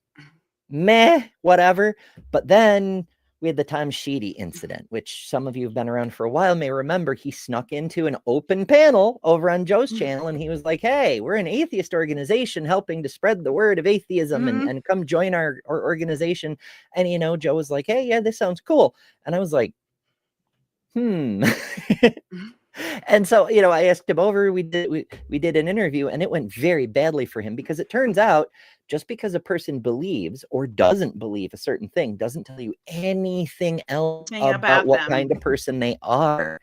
meh, whatever. But then we had the Tom Sheedy incident, which some of you have been around for a while may remember. He snuck into an open panel over on Joe's channel, and he was like, hey, we're an atheist organization helping to spread the word of atheism and come join our organization. And, you know, Joe was like, hey, yeah, this sounds cool. And I was like, And so, you know, I asked him over, we did an interview, and it went very badly for him, because it turns out just because a person believes or doesn't believe a certain thing doesn't tell you anything else about what kind of person they are.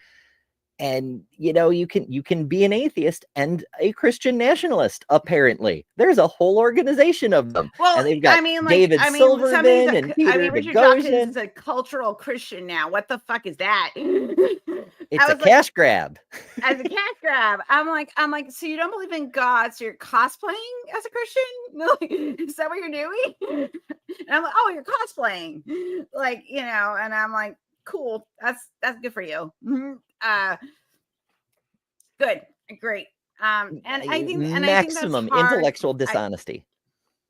And, you know, you can be an atheist and a Christian nationalist. Apparently, there's a whole organization of them. Well, and they've got David Silverman and Peter Richard Dawkins Boghossian. is a cultural Christian now. What the fuck is that? It's a cash grab. As a cash grab, I'm like, so you don't believe in God, so you're cosplaying as a Christian? Is that what you're doing? And I'm like, oh, you're cosplaying, like, you know. And I'm like, cool, that's good for you. Good, great. And I think maximum intellectual dishonesty.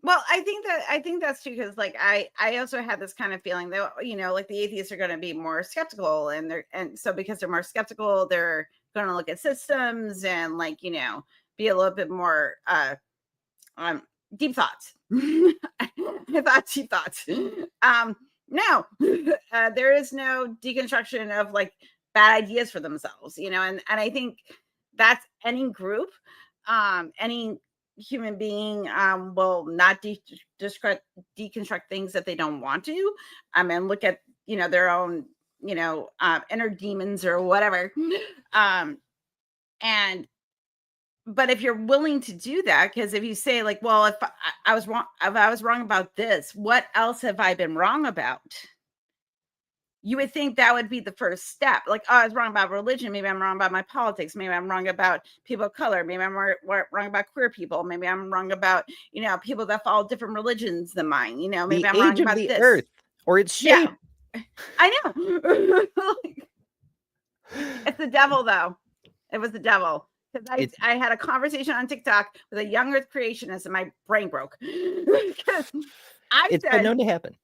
I think that's true, because like I also had this kind of feeling that, you know, like the atheists are going to be more skeptical, and so because they're more skeptical, they're going to look at systems and, like, you know, be a little bit more deep thoughts. I thought deep thoughts. No, there is no deconstruction of like bad ideas for themselves, you know, and I think that's any group, any human being will not deconstruct things that they don't want to, and look at, you know, their own, you know, inner demons or whatever, but if you're willing to do that, because if you say like, well, if I was wrong about this, what else have I been wrong about? You would think that would be the first step. Like, oh, I was wrong about religion. Maybe I'm wrong about my politics. Maybe I'm wrong about people of color. Maybe I'm wrong about queer people. Maybe I'm wrong about, you know, people that follow different religions than mine. You know, maybe I'm wrong about the this. earth or its shape. Yeah. I know. It's the devil, though. It was the devil. Because I had a conversation on TikTok with a young earth creationist, and my brain broke. It's been known to happen.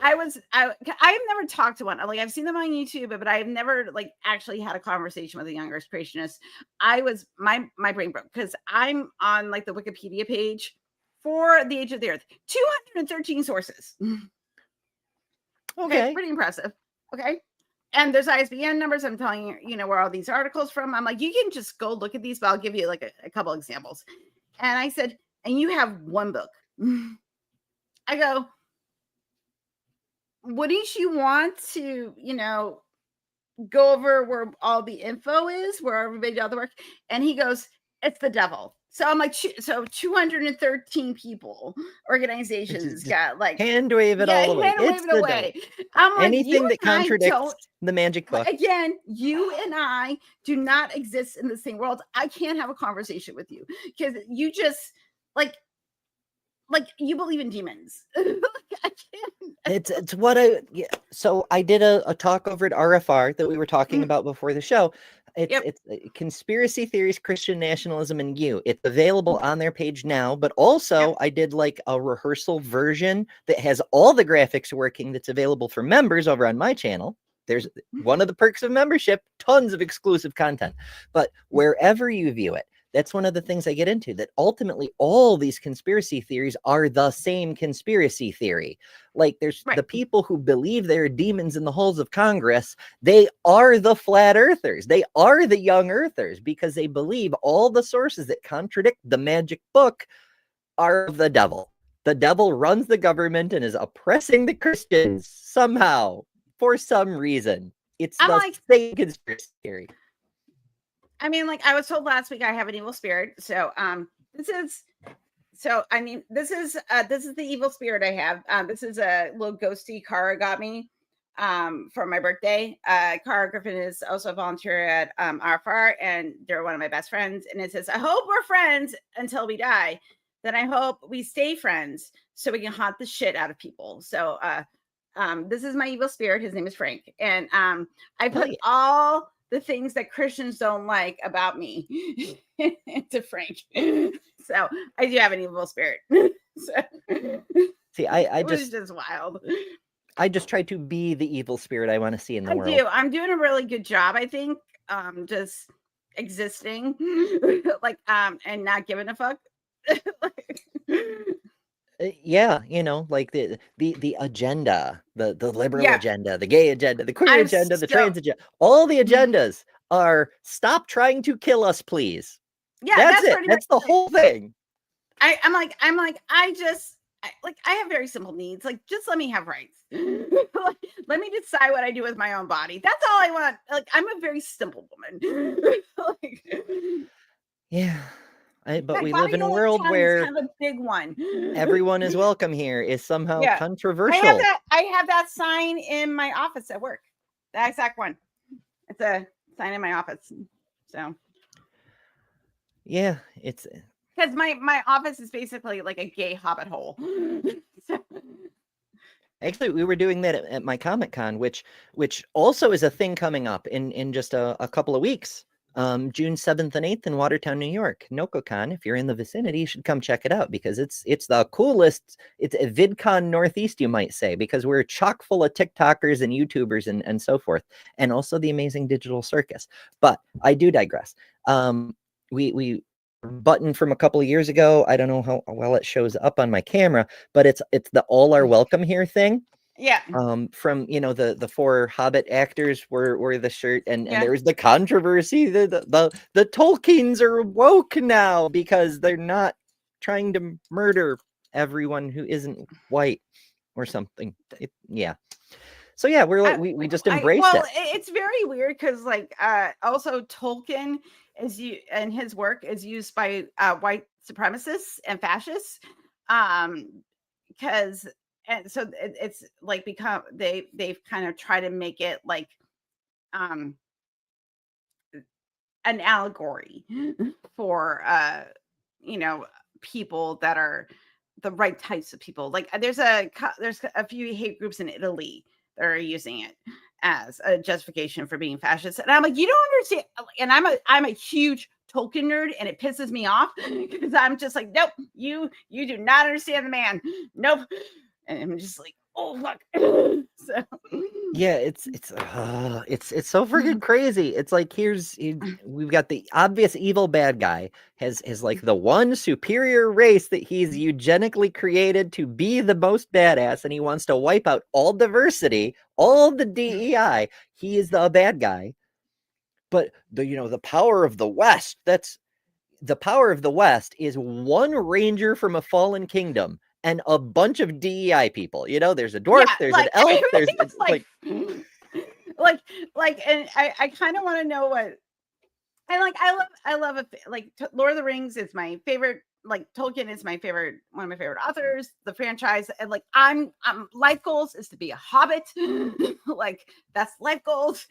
I've never talked to one. Like, I've seen them on YouTube, but I've never like actually had a conversation with a young earth creationist. My brain broke, because I'm on like the Wikipedia page for the age of the earth. 213 sources. Okay, pretty impressive. Okay. And there's ISBN numbers. I'm telling you, you know, where all these articles from. I'm like, you can just go look at these, but I'll give you like a couple examples. And I said, and you have one book. I go, wouldn't you want to, you know, go over where all the info is, where everybody did all the work? And he goes, it's the devil. So I'm like, so 213 people, organizations got like hand wave it all away. Hand wave it away. I'm like, anything that contradicts the magic book. Again, you and I do not exist in the same world. I can't have a conversation with you, because you just like you believe in demons. I can't. It's what so I did a talk over at RFR that we were talking about before the show. It's Conspiracy Theories, Christian Nationalism, and You. It's available on their page now, but also I did like a rehearsal version that has all the graphics working, that's available for members over on my channel. There's one of the perks of membership, tons of exclusive content. But wherever you view it, that's one of the things I get into, that ultimately all these conspiracy theories are the same conspiracy theory. Like there's the people who believe there are demons in the halls of Congress. They are the flat earthers. They are the young earthers, because they believe all the sources that contradict the magic book are the devil. The devil runs the government and is oppressing the Christians somehow, for some reason. It's the same conspiracy theory. I mean, like I was told last week, I have an evil spirit. So this is the evil spirit I have. This is a little ghosty Cara got me for my birthday. Cara Griffin is also a volunteer at RFR, and they're one of my best friends. And it says, I hope we're friends until we die. Then I hope we stay friends so we can haunt the shit out of people. So this is my evil spirit. His name is Frank. And I put all the things that Christians don't like about me to Frank. So I do have an evil spirit. So, see, I it was just wild. I just try to be the evil spirit I want to see in the world. I'm doing a really good job, I think. Just existing, like, and not giving a fuck. Like, Yeah, like the agenda, the liberal yeah, agenda, the gay agenda, the queer I'm agenda, the so trans agenda, all the agendas are stop trying to kill us, please. yeah. That's That's it. pretty much That's the it. whole thing. I'm like, I have very simple needs. Like, just let me have rights. Like, let me decide what I do with my own body. That's all I want. Like, I'm a very simple woman. Like, Yeah. But my we live body in a only world counts is where kind of a big one. everyone is welcome here is somehow Yeah, controversial. I have that sign in my office at work. That exact one. It's a sign in my office. So Yeah, it's because my office is basically like a gay hobbit hole. So, actually we were doing that at my Comic-Con, which also is a thing coming up in just a couple of weeks. June 7th and 8th in Watertown, New York. NocoCon. If you're in the vicinity, you should come check it out because it's the coolest. It's a VidCon Northeast, you might say, because we're chock full of TikTokers and YouTubers and so forth, and also the amazing digital circus. But I do digress. We button from a couple of years ago. I don't know how well it shows up on my camera, but it's the all are welcome here thing. yeah. From the four Hobbit actors were the shirt, and Yeah. there was the controversy. The Tolkiens are woke now because they're not trying to murder everyone who isn't white or something. Yeah. So yeah, we're like we just embraced it. It's very weird because also Tolkien and his work is used by white supremacists and fascists, because and so it's like become they've kind of tried to make it like an allegory for people that are the right types of people. Like there's a few hate groups in Italy that are using it as a justification for being fascist, and I'm like, you don't understand. And I'm a huge Tolkien nerd, and it pisses me off because I'm just like, nope, you do not understand the man. Nope. And I'm just like, oh fuck. So Yeah, it's so freaking crazy. It's like we've got the obvious evil bad guy has like the one superior race that he's eugenically created to be the most badass, and he wants to wipe out all diversity, all the DEI. He is the bad guy. But the power of the West, the power of the West is one ranger from a fallen kingdom and a bunch of DEI people. There's a dwarf, there's an elf, there's it's like and I kind of want to know what. And like I love it. Like Lord of the Rings is my favorite. Like Tolkien is my favorite, one of my favorite authors. The franchise, and like I'm life goals is to be a hobbit. Like that's life goals.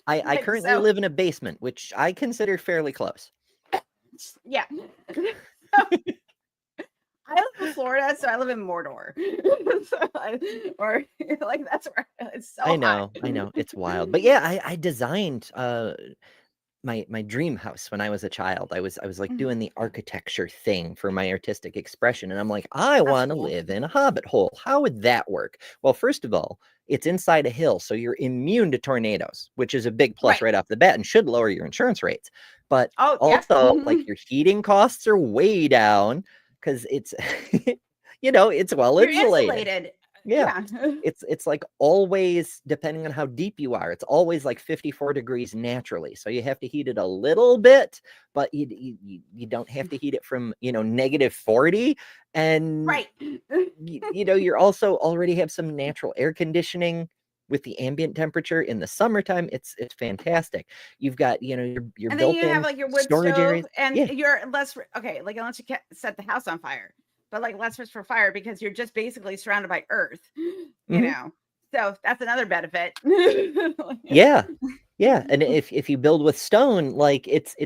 I currently live in a basement, which I consider fairly close. Yeah. I live in Florida, so I live in Mordor. Or like that's where it's so I know, hot. it's wild. But yeah, I designed my dream house when I was a child. I was like doing the architecture thing for my artistic expression, and I'm like, I want to live in a hobbit hole. How would that work? Well, first of all, it's inside a hill, so you're immune to tornadoes, which is a big plus right off the bat and should lower your insurance rates. But also, like your heating costs are way down because it's it's well insulated. Yeah. It's like always, depending on how deep you are, it's always like 54 degrees naturally. So you have to heat it a little bit, but you don't have to heat it from, -40. And you're also already have some natural air conditioning with the ambient temperature in the summertime. It's fantastic. You've got, your and then built-in you have like your wood storage stove, areas. and you're less like unless you can't set the house on fire. But like less risk for fire because you're just basically surrounded by earth, So that's another benefit. Yeah. And if you build with stone, like it's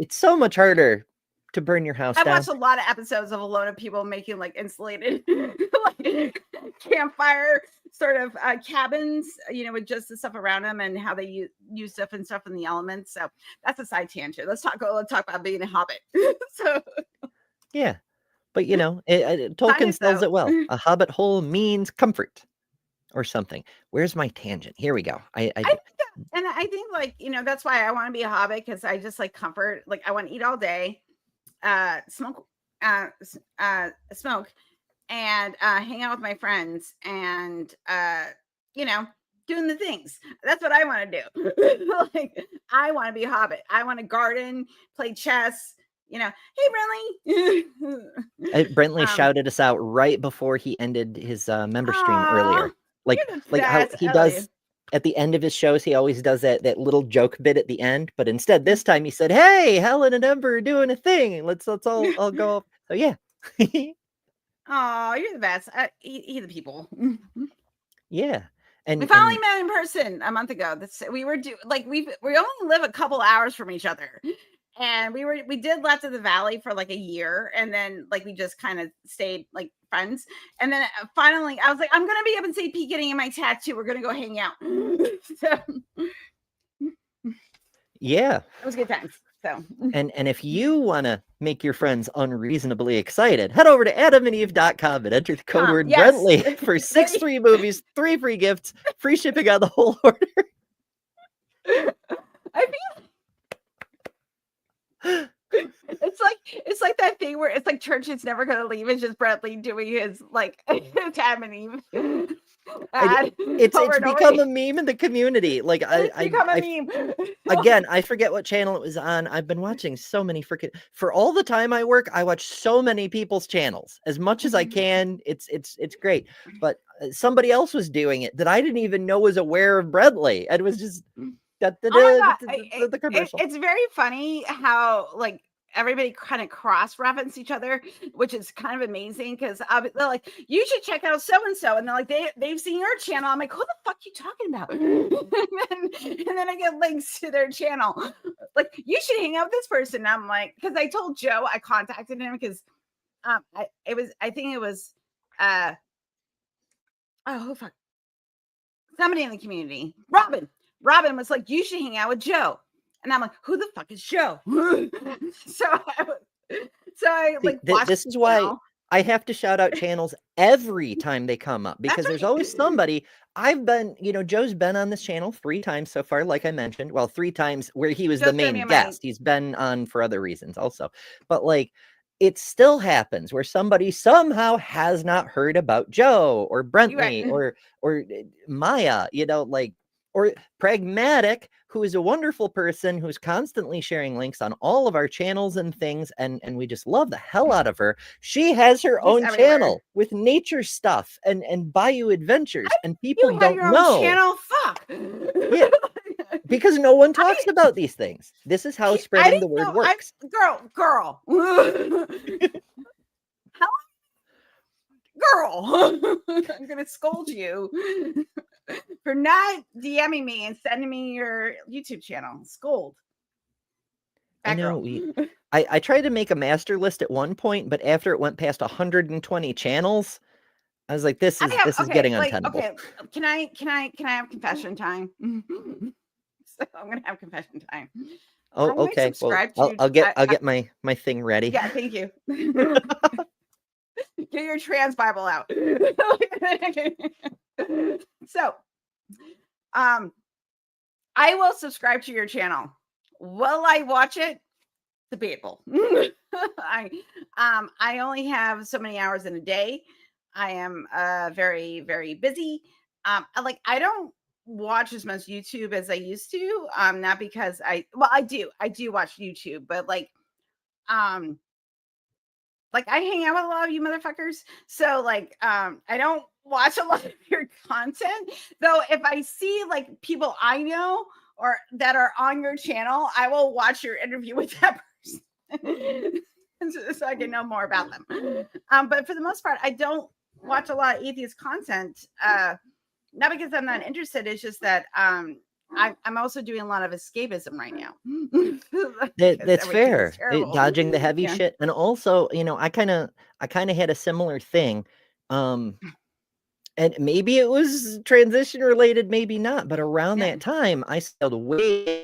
so much harder to burn your house I've down. watched a lot of episodes of a lot of people making like insulated like campfire sort of cabins, with just the stuff around them and how they use stuff in the elements. So that's a side tangent. Let's talk about being a hobbit. So yeah. But Tolkien sells it well. A hobbit hole means comfort. or something. Where's my tangent? Here we go. I think and I think like, that's why I want to be a hobbit, because I just like comfort. Like I want to eat all day, smoke, smoke, and hang out with my friends, and doing the things. That's what I want to do. Like I want to be a hobbit. I want to garden, play chess. Hey Brentley. Brentley shouted us out right before he ended his member stream earlier. Like how he does at the end of his shows, he always does that little joke bit at the end. But instead, this time he said, "Hey, Helen and Ember are doing a thing. Let's all go up." So yeah. Oh, you're the best. He the people. Yeah. And we finally met in person a month ago. We only live a couple hours from each other. And we did Left of the Valley for like a year, and then like we just kind of stayed like friends. And then finally I was like, I'm gonna be up in St. Pete getting my tattoo. We're gonna go hang out. So yeah, it was good times. So and if you want to make your friends unreasonably excited, head over to adamandeve.com and enter the code word Brentley for 6 free movies, 3 free gifts, free shipping on the whole order. I feel it's like that thing where it's like church is never gonna leave. It's just Brentley doing his like Adam and Eve ad. It's become a meme in the community. Like it's become a meme. Again, I forget what channel it was on. I've been watching so many for all the time I work, I watch so many people's channels as much as I can. It's great. But somebody else was doing it that I didn't even know was aware of Brentley. And it was just the commercial. It's very funny how like everybody kind of cross-reference each other, which is kind of amazing, because they're like, you should check out so-and-so, and they're like, they've seen your channel. I'm like, who the fuck are you talking about? and then I get links to their channel, like, you should hang out with this person. And I'm like, because I told Joe, I contacted him because I think it was who fuck, somebody in the community, Robin was like, you should hang out with Joe. And I'm like, who the fuck is Joe? so I like, this is why I have to shout out channels every time they come up, because there's always somebody. I've been, Joe's been on this channel 3 times so far, like I mentioned. Well, 3 times where he was the main guest. He's been on for other reasons also. But like, it still happens where somebody somehow has not heard about Joe or Brentley or Maya, or Pragmatic, who is a wonderful person who's constantly sharing links on all of our channels and things, and we just love the hell out of her. She has her own channel with nature stuff and Bayou Adventures, and people don't know. Channel, fuck. Yeah, because no one talks about these things. This is how spreading the word works. Girl. I'm gonna scold you for not DMing me and sending me your YouTube channel. Scold. I know. I tried to make a master list at one point, but after it went past 120 channels, I was like, this is getting untenable. Okay, can I have confession time? So I'm gonna have confession time. Oh, okay. Well, I'll get my thing ready. Yeah, thank you. Get your trans Bible out. So, I will subscribe to your channel. Will I watch it? Debatable. I only have so many hours in a day. I am very, very busy. I don't watch as much YouTube as I used to. Not because I do watch YouTube, but I hang out with a lot of you motherfuckers. So I don't watch a lot of your content. Though if I see like people I know or that are on your channel, I will watch your interview with that person so I can know more about them. But for the most part, I don't watch a lot of atheist content. Not because I'm not interested. It's just that I'm also doing a lot of escapism right now. That's fair. Dodging the heavy shit. And also, I kind of had a similar thing. And maybe it was transition related, maybe not. But around that time, I scaled way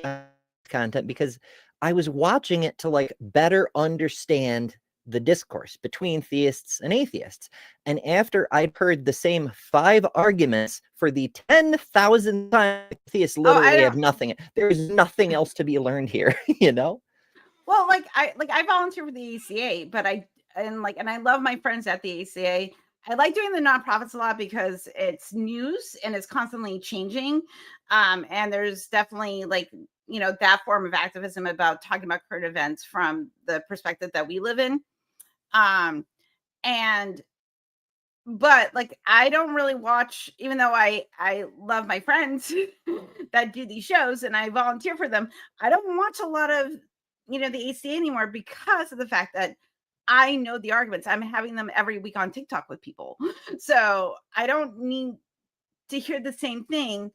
content because I was watching it to better understand the discourse between theists and atheists. And after I'd heard the same 5 arguments for the 10,000th time, theists literally have nothing. There's nothing else to be learned here, you know? Well, I volunteer for the ACA, but I love my friends at the ACA. I like doing the nonprofits a lot because it's news and it's constantly changing. And there's definitely that form of activism about talking about current events from the perspective that we live in. But I don't really watch, even though I love my friends that do these shows and I volunteer for them. I don't watch a lot of the ACA anymore because of the fact that I know the arguments. I'm having them every week on TikTok with people. So I don't need to hear the same thing,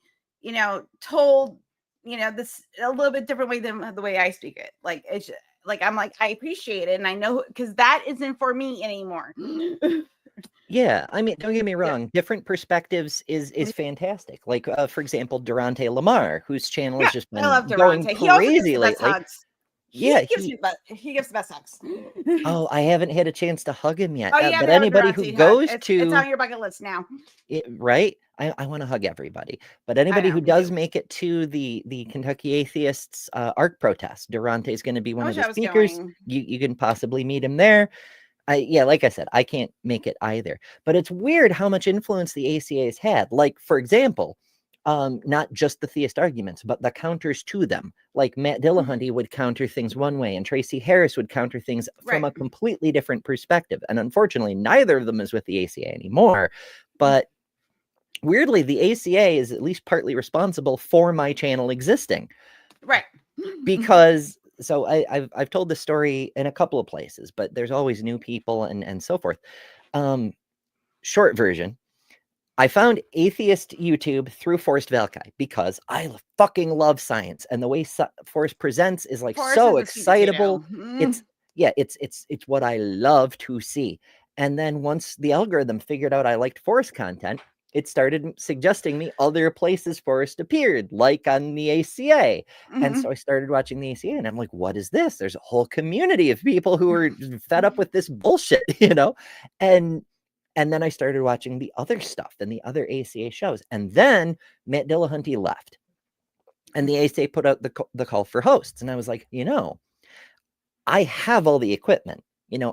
told, this a little bit different way than the way I speak it. It's I'm I appreciate it. And I know, because that isn't for me anymore. Yeah, I mean, don't get me wrong. Different perspectives is fantastic. For example, Durante Lamar, whose channel has just I been love going Durante. He also gives crazy the best lately. hugs. Yeah, He gives the best hugs. Oh, I haven't had a chance to hug him yet. Oh, yeah, But anybody who goes it's to on your bucket list now. right, I want to hug everybody. But anybody who does make it to the Kentucky Atheists ARC protest, Durante is going to be one of the speakers. You can possibly meet him there. Like I said, I can't make it either. But it's weird how much influence the ACA has had. Like, for example, not just the theist arguments, but the counters to them. Like Matt Dillahunty would counter things one way, and Tracy Harris would counter things from a completely different perspective. And unfortunately, neither of them is with the ACA anymore. But weirdly, the ACA is at least partly responsible for my channel existing. Right. Because so I've told this story in a couple of places, but there's always new people and so forth. Short version. I found atheist YouTube through Forrest Valkai because I fucking love science, and the way Forrest presents is so excitable. It's what I love to see. And then once the algorithm figured out I liked Forrest content, it started suggesting me other places Forrest appeared, like on the ACA. And so I started watching the ACA, and I'm like, what is this? There's a whole community of people who are fed up with this bullshit, And then I started watching the other stuff and the other ACA shows. And then Matt Dillahunty left. And the ACA put out the call for hosts. And I was like, I have all the equipment.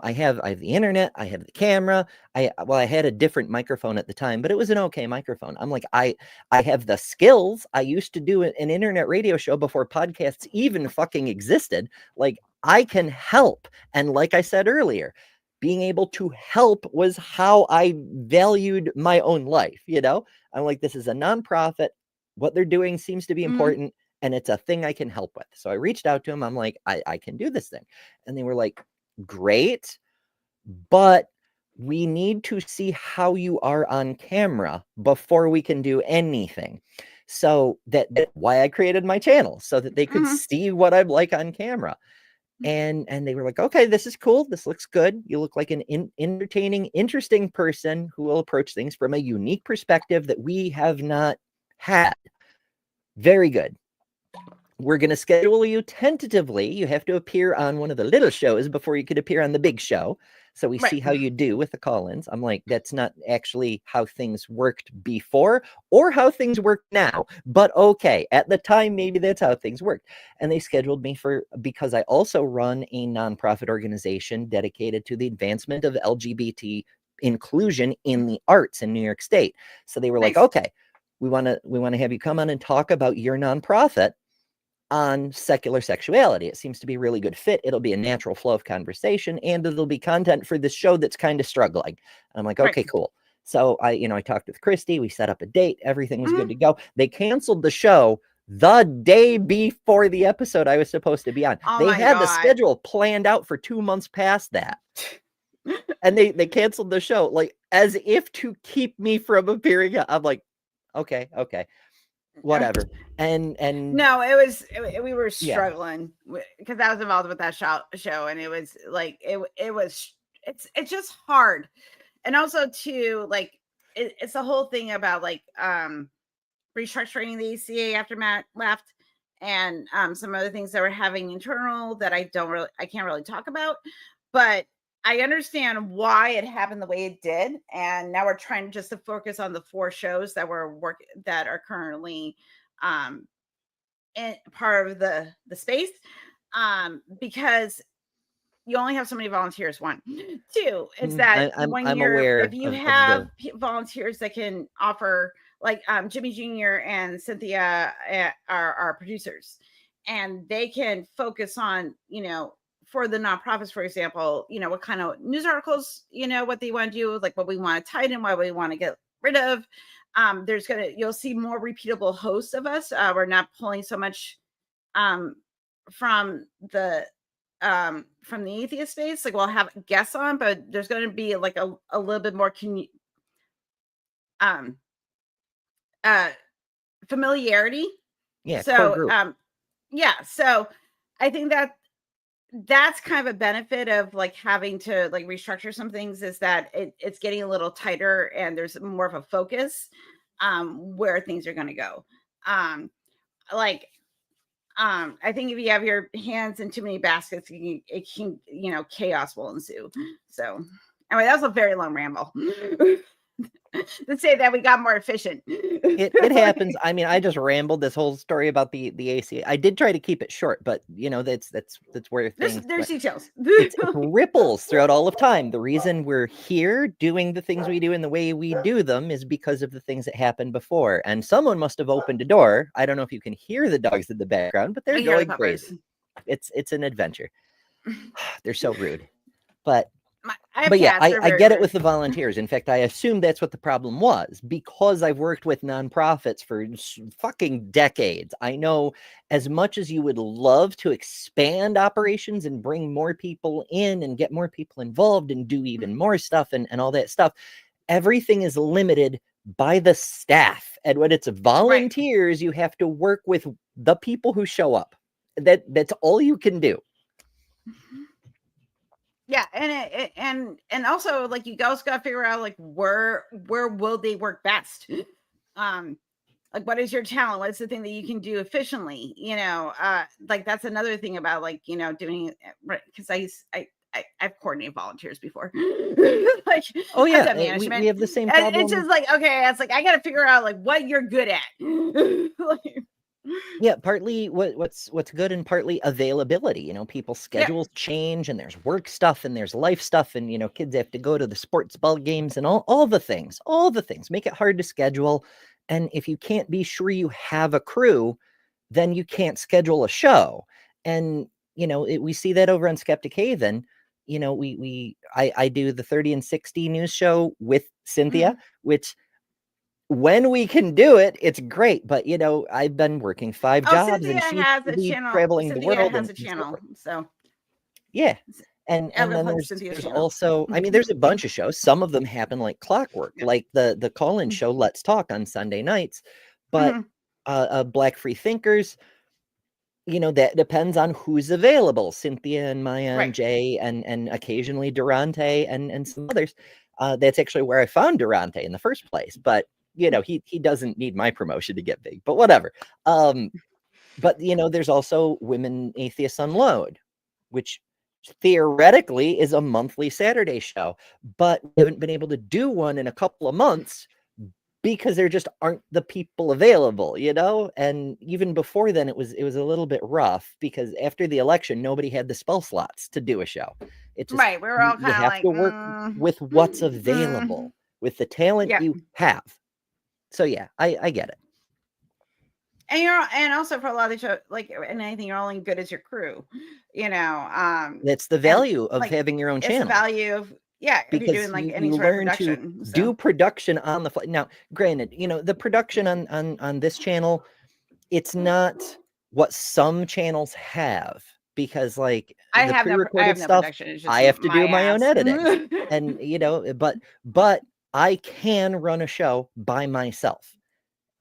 I have the internet, I have the camera. I had a different microphone at the time, but it was an okay microphone. I'm like, I have the skills. I used to do an internet radio show before podcasts even fucking existed. Like, I can help. And like I said earlier, being able to help was how I valued my own life. I'm like, this is a nonprofit. What they're doing seems to be important, and it's a thing I can help with. So I reached out to them. I'm like, I can do this thing. And they were like, great, but we need to see how you are on camera before we can do anything. So that's why I created my channel, so that they could see what I'm like on camera. And they were like, okay, this is cool. This looks good. You look like an entertaining, interesting person who will approach things from a unique perspective that we have not had. Very good. We're going to schedule you tentatively. You have to appear on one of the little shows before you could appear on the big show. So we see how you do with the call-ins. I'm like, that's not actually how things worked before or how things work now. But okay, at the time, maybe that's how things worked. And they scheduled me because I also run a nonprofit organization dedicated to the advancement of LGBT inclusion in the arts in New York State. So they were like, okay, we want to have you come on and talk about your nonprofit on secular sexuality. It seems to be a really good fit. It'll be a natural flow of conversation, and it'll be content for this show that's kind of struggling. And I'm like, okay, cool. So I talked with Christy. We set up a date. Everything was good to go. They canceled the show the day before the episode I was supposed to be on. They had the schedule planned out for 2 months past that. And they canceled the show, like, as if to keep me from appearing. I'm like, okay. Whatever. And no, we were struggling because I was involved with that show, and it was like it's just hard. And also too, like, it's the whole thing about restructuring the ACA after Matt left, and some other things that we're having internal that I can't really talk about. But I understand why it happened the way it did, and now we're trying just to focus on the 4 shows that that are currently in part of the space, because you only have so many volunteers. 1, 2 is that when I'm you're aware if you of have volunteers that can offer, like Jimmy Jr. and Cynthia are our producers, and they can focus on, for the nonprofits, for example, what kind of news articles, what they want to do, like what we want to tighten, what we want to get rid of. You'll see more repeatable hosts of us. We're not pulling so much um from the atheist space. Like we'll have guests on, but there's going to be like a little bit more um uh familiarity. core So group. yeah, so I think that's kind of a benefit of like having to like restructure some things, is that it's getting a little tighter and there's more of a focus where things are going to go. Like I think if you have your hands in too many baskets, it can, chaos will ensue. So anyway, that was a very long ramble. To say that we got more efficient. It happens. I mean, I just rambled this whole story about the AC. I did try to keep it short, but that's where things There's details. it ripples throughout all of time. The reason we're here doing the things we do and the way we do them is because of the things that happened before. And someone must have opened a door. I don't know if you can hear the dogs in the background, but they're going crazy. It's an adventure. They're so rude. But yeah, I get it with the volunteers. In fact, I assume that's what the problem was, because I've worked with nonprofits for fucking decades. I know as much as you would love to expand operations and bring more people in and get more people involved and do even more stuff and all that stuff, everything is limited by the staff. And when it's volunteers, you have to work with the people who show up. That's all you can do. Yeah, and also like you guys got to figure out like where will they work best. Like what is your talent? What's the thing that you can do efficiently? Like that's another thing about like doing, because I've coordinated volunteers before. Like, oh yeah, we have the same problem. It's just like, okay, it's like I got to figure out like what you're good at. Like, yeah, partly what's good and partly availability. People's schedules change, and there's work stuff and there's life stuff, and kids have to go to the sports ball games and all the things make it hard to schedule. And if you can't be sure you have a crew, then you can't schedule a show. And we see that over on Skeptic Haven. I do the 30 and 60 news show with Cynthia, which, when we can do it, it's great. But I've been working 5 jobs, Cynthia and has a channel. traveling Cynthia the world has a and channel, so yeah. And then there's also, I mean, there's a bunch of shows. Some of them happen like clockwork, like the call-in show Let's Talk on Sunday nights. But Black Free Thinkers, that depends on who's available. Cynthia and Maya and Jay and occasionally Durante and some others. That's actually where I found Durante in the first place. But he doesn't need my promotion to get big, but whatever. But there's also Women Atheists Unload, which theoretically is a monthly Saturday show, but we haven't been able to do one in a couple of months because there just aren't the people available, and even before then it was a little bit rough, because after the election nobody had the spell slots to do a show. It just, we were all kind of have to work with what's available, with the talent you have. So yeah, I get it. And also for a lot of the show, like in anything, you're only good as your crew. That's the value of having your own channel. It's the value of if you're doing like any sort of production. To do production on the fly. Now, granted, the production on this channel, it's not what some channels have, because like I the have pre-recorded stuff, I have to do my own editing, and but I can run a show by myself.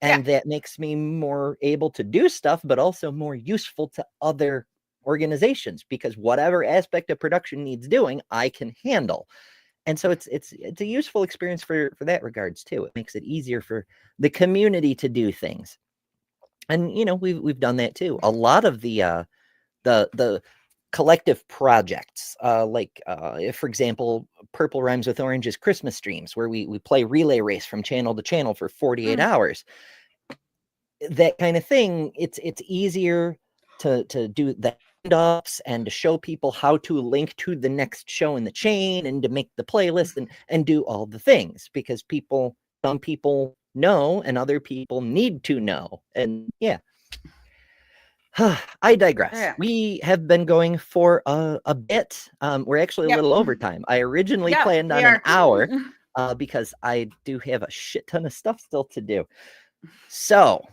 And that makes me more able to do stuff, but also more useful to other organizations, because whatever aspect of production needs doing, I can handle. And so it's a useful experience for that regards too. It makes it easier for the community to do things. And we've done that too. A lot of the collective projects, like if, for example, Purple Rhymes with Orange's Christmas streams, where we play relay race from channel to channel for 48 hours. That kind of thing, it's easier to do the ups and to show people how to link to the next show in the chain and to make the playlist and do all the things, because some people know and other people need to know. And yeah. I digress. Yeah. We have been going for a bit. We're actually a little over time. I originally planned on an hour because I do have a shit ton of stuff still to do. So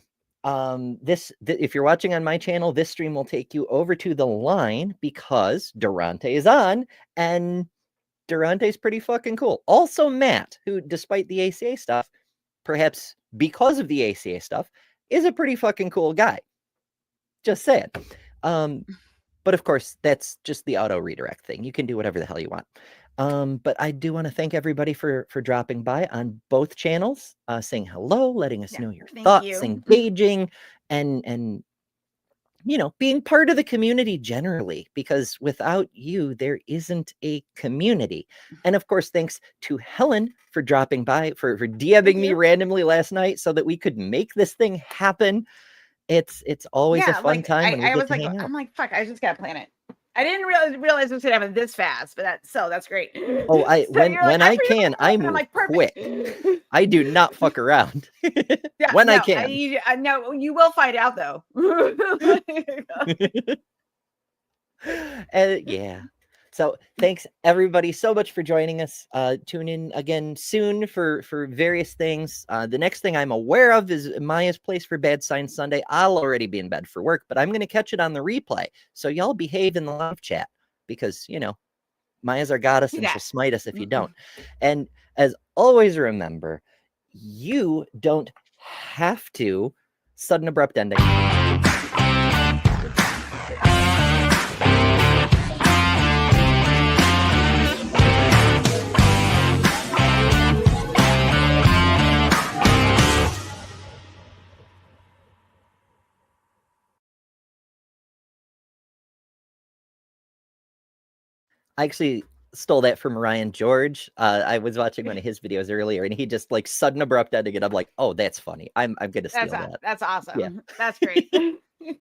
if you're watching on my channel, this stream will take you over to the line because Durante is on, and Durante's pretty fucking cool. Also Matt, who, despite the ACA stuff, perhaps because of the ACA stuff, is a pretty fucking cool guy. Just saying. But of course, that's just the auto redirect thing. You can do whatever the hell you want. But I do want to thank everybody for dropping by on both channels, saying hello, letting us know your thoughts, engaging, and being part of the community generally, because without you, there isn't a community. And of course, thanks to Helen for dropping by, for DMing me randomly last night so that we could make this thing happen. It's always a fun time when we get to hang out. I'm like, fuck, I just gotta plan it. I didn't realize it was gonna happen this fast, but that's great. Oh, when I can, I move quick. I do not fuck around. I can. No, you will find out though. Yeah. So thanks everybody so much for joining us. Tune in again soon for various things. The next thing I'm aware of is Maya's Place for Bad Signs Sunday. I'll already be in bed for work, but I'm going to catch it on the replay. So y'all behave in the live chat, because, Maya's our goddess and she'll smite us if you don't. And as always, remember, you don't have to sudden abrupt ending. I actually stole that from Ryan George. I was watching one of his videos earlier, and he just sudden abrupt ending it. I'm like, oh, that's funny. I'm gonna steal that. That's awesome. Yeah. That's great.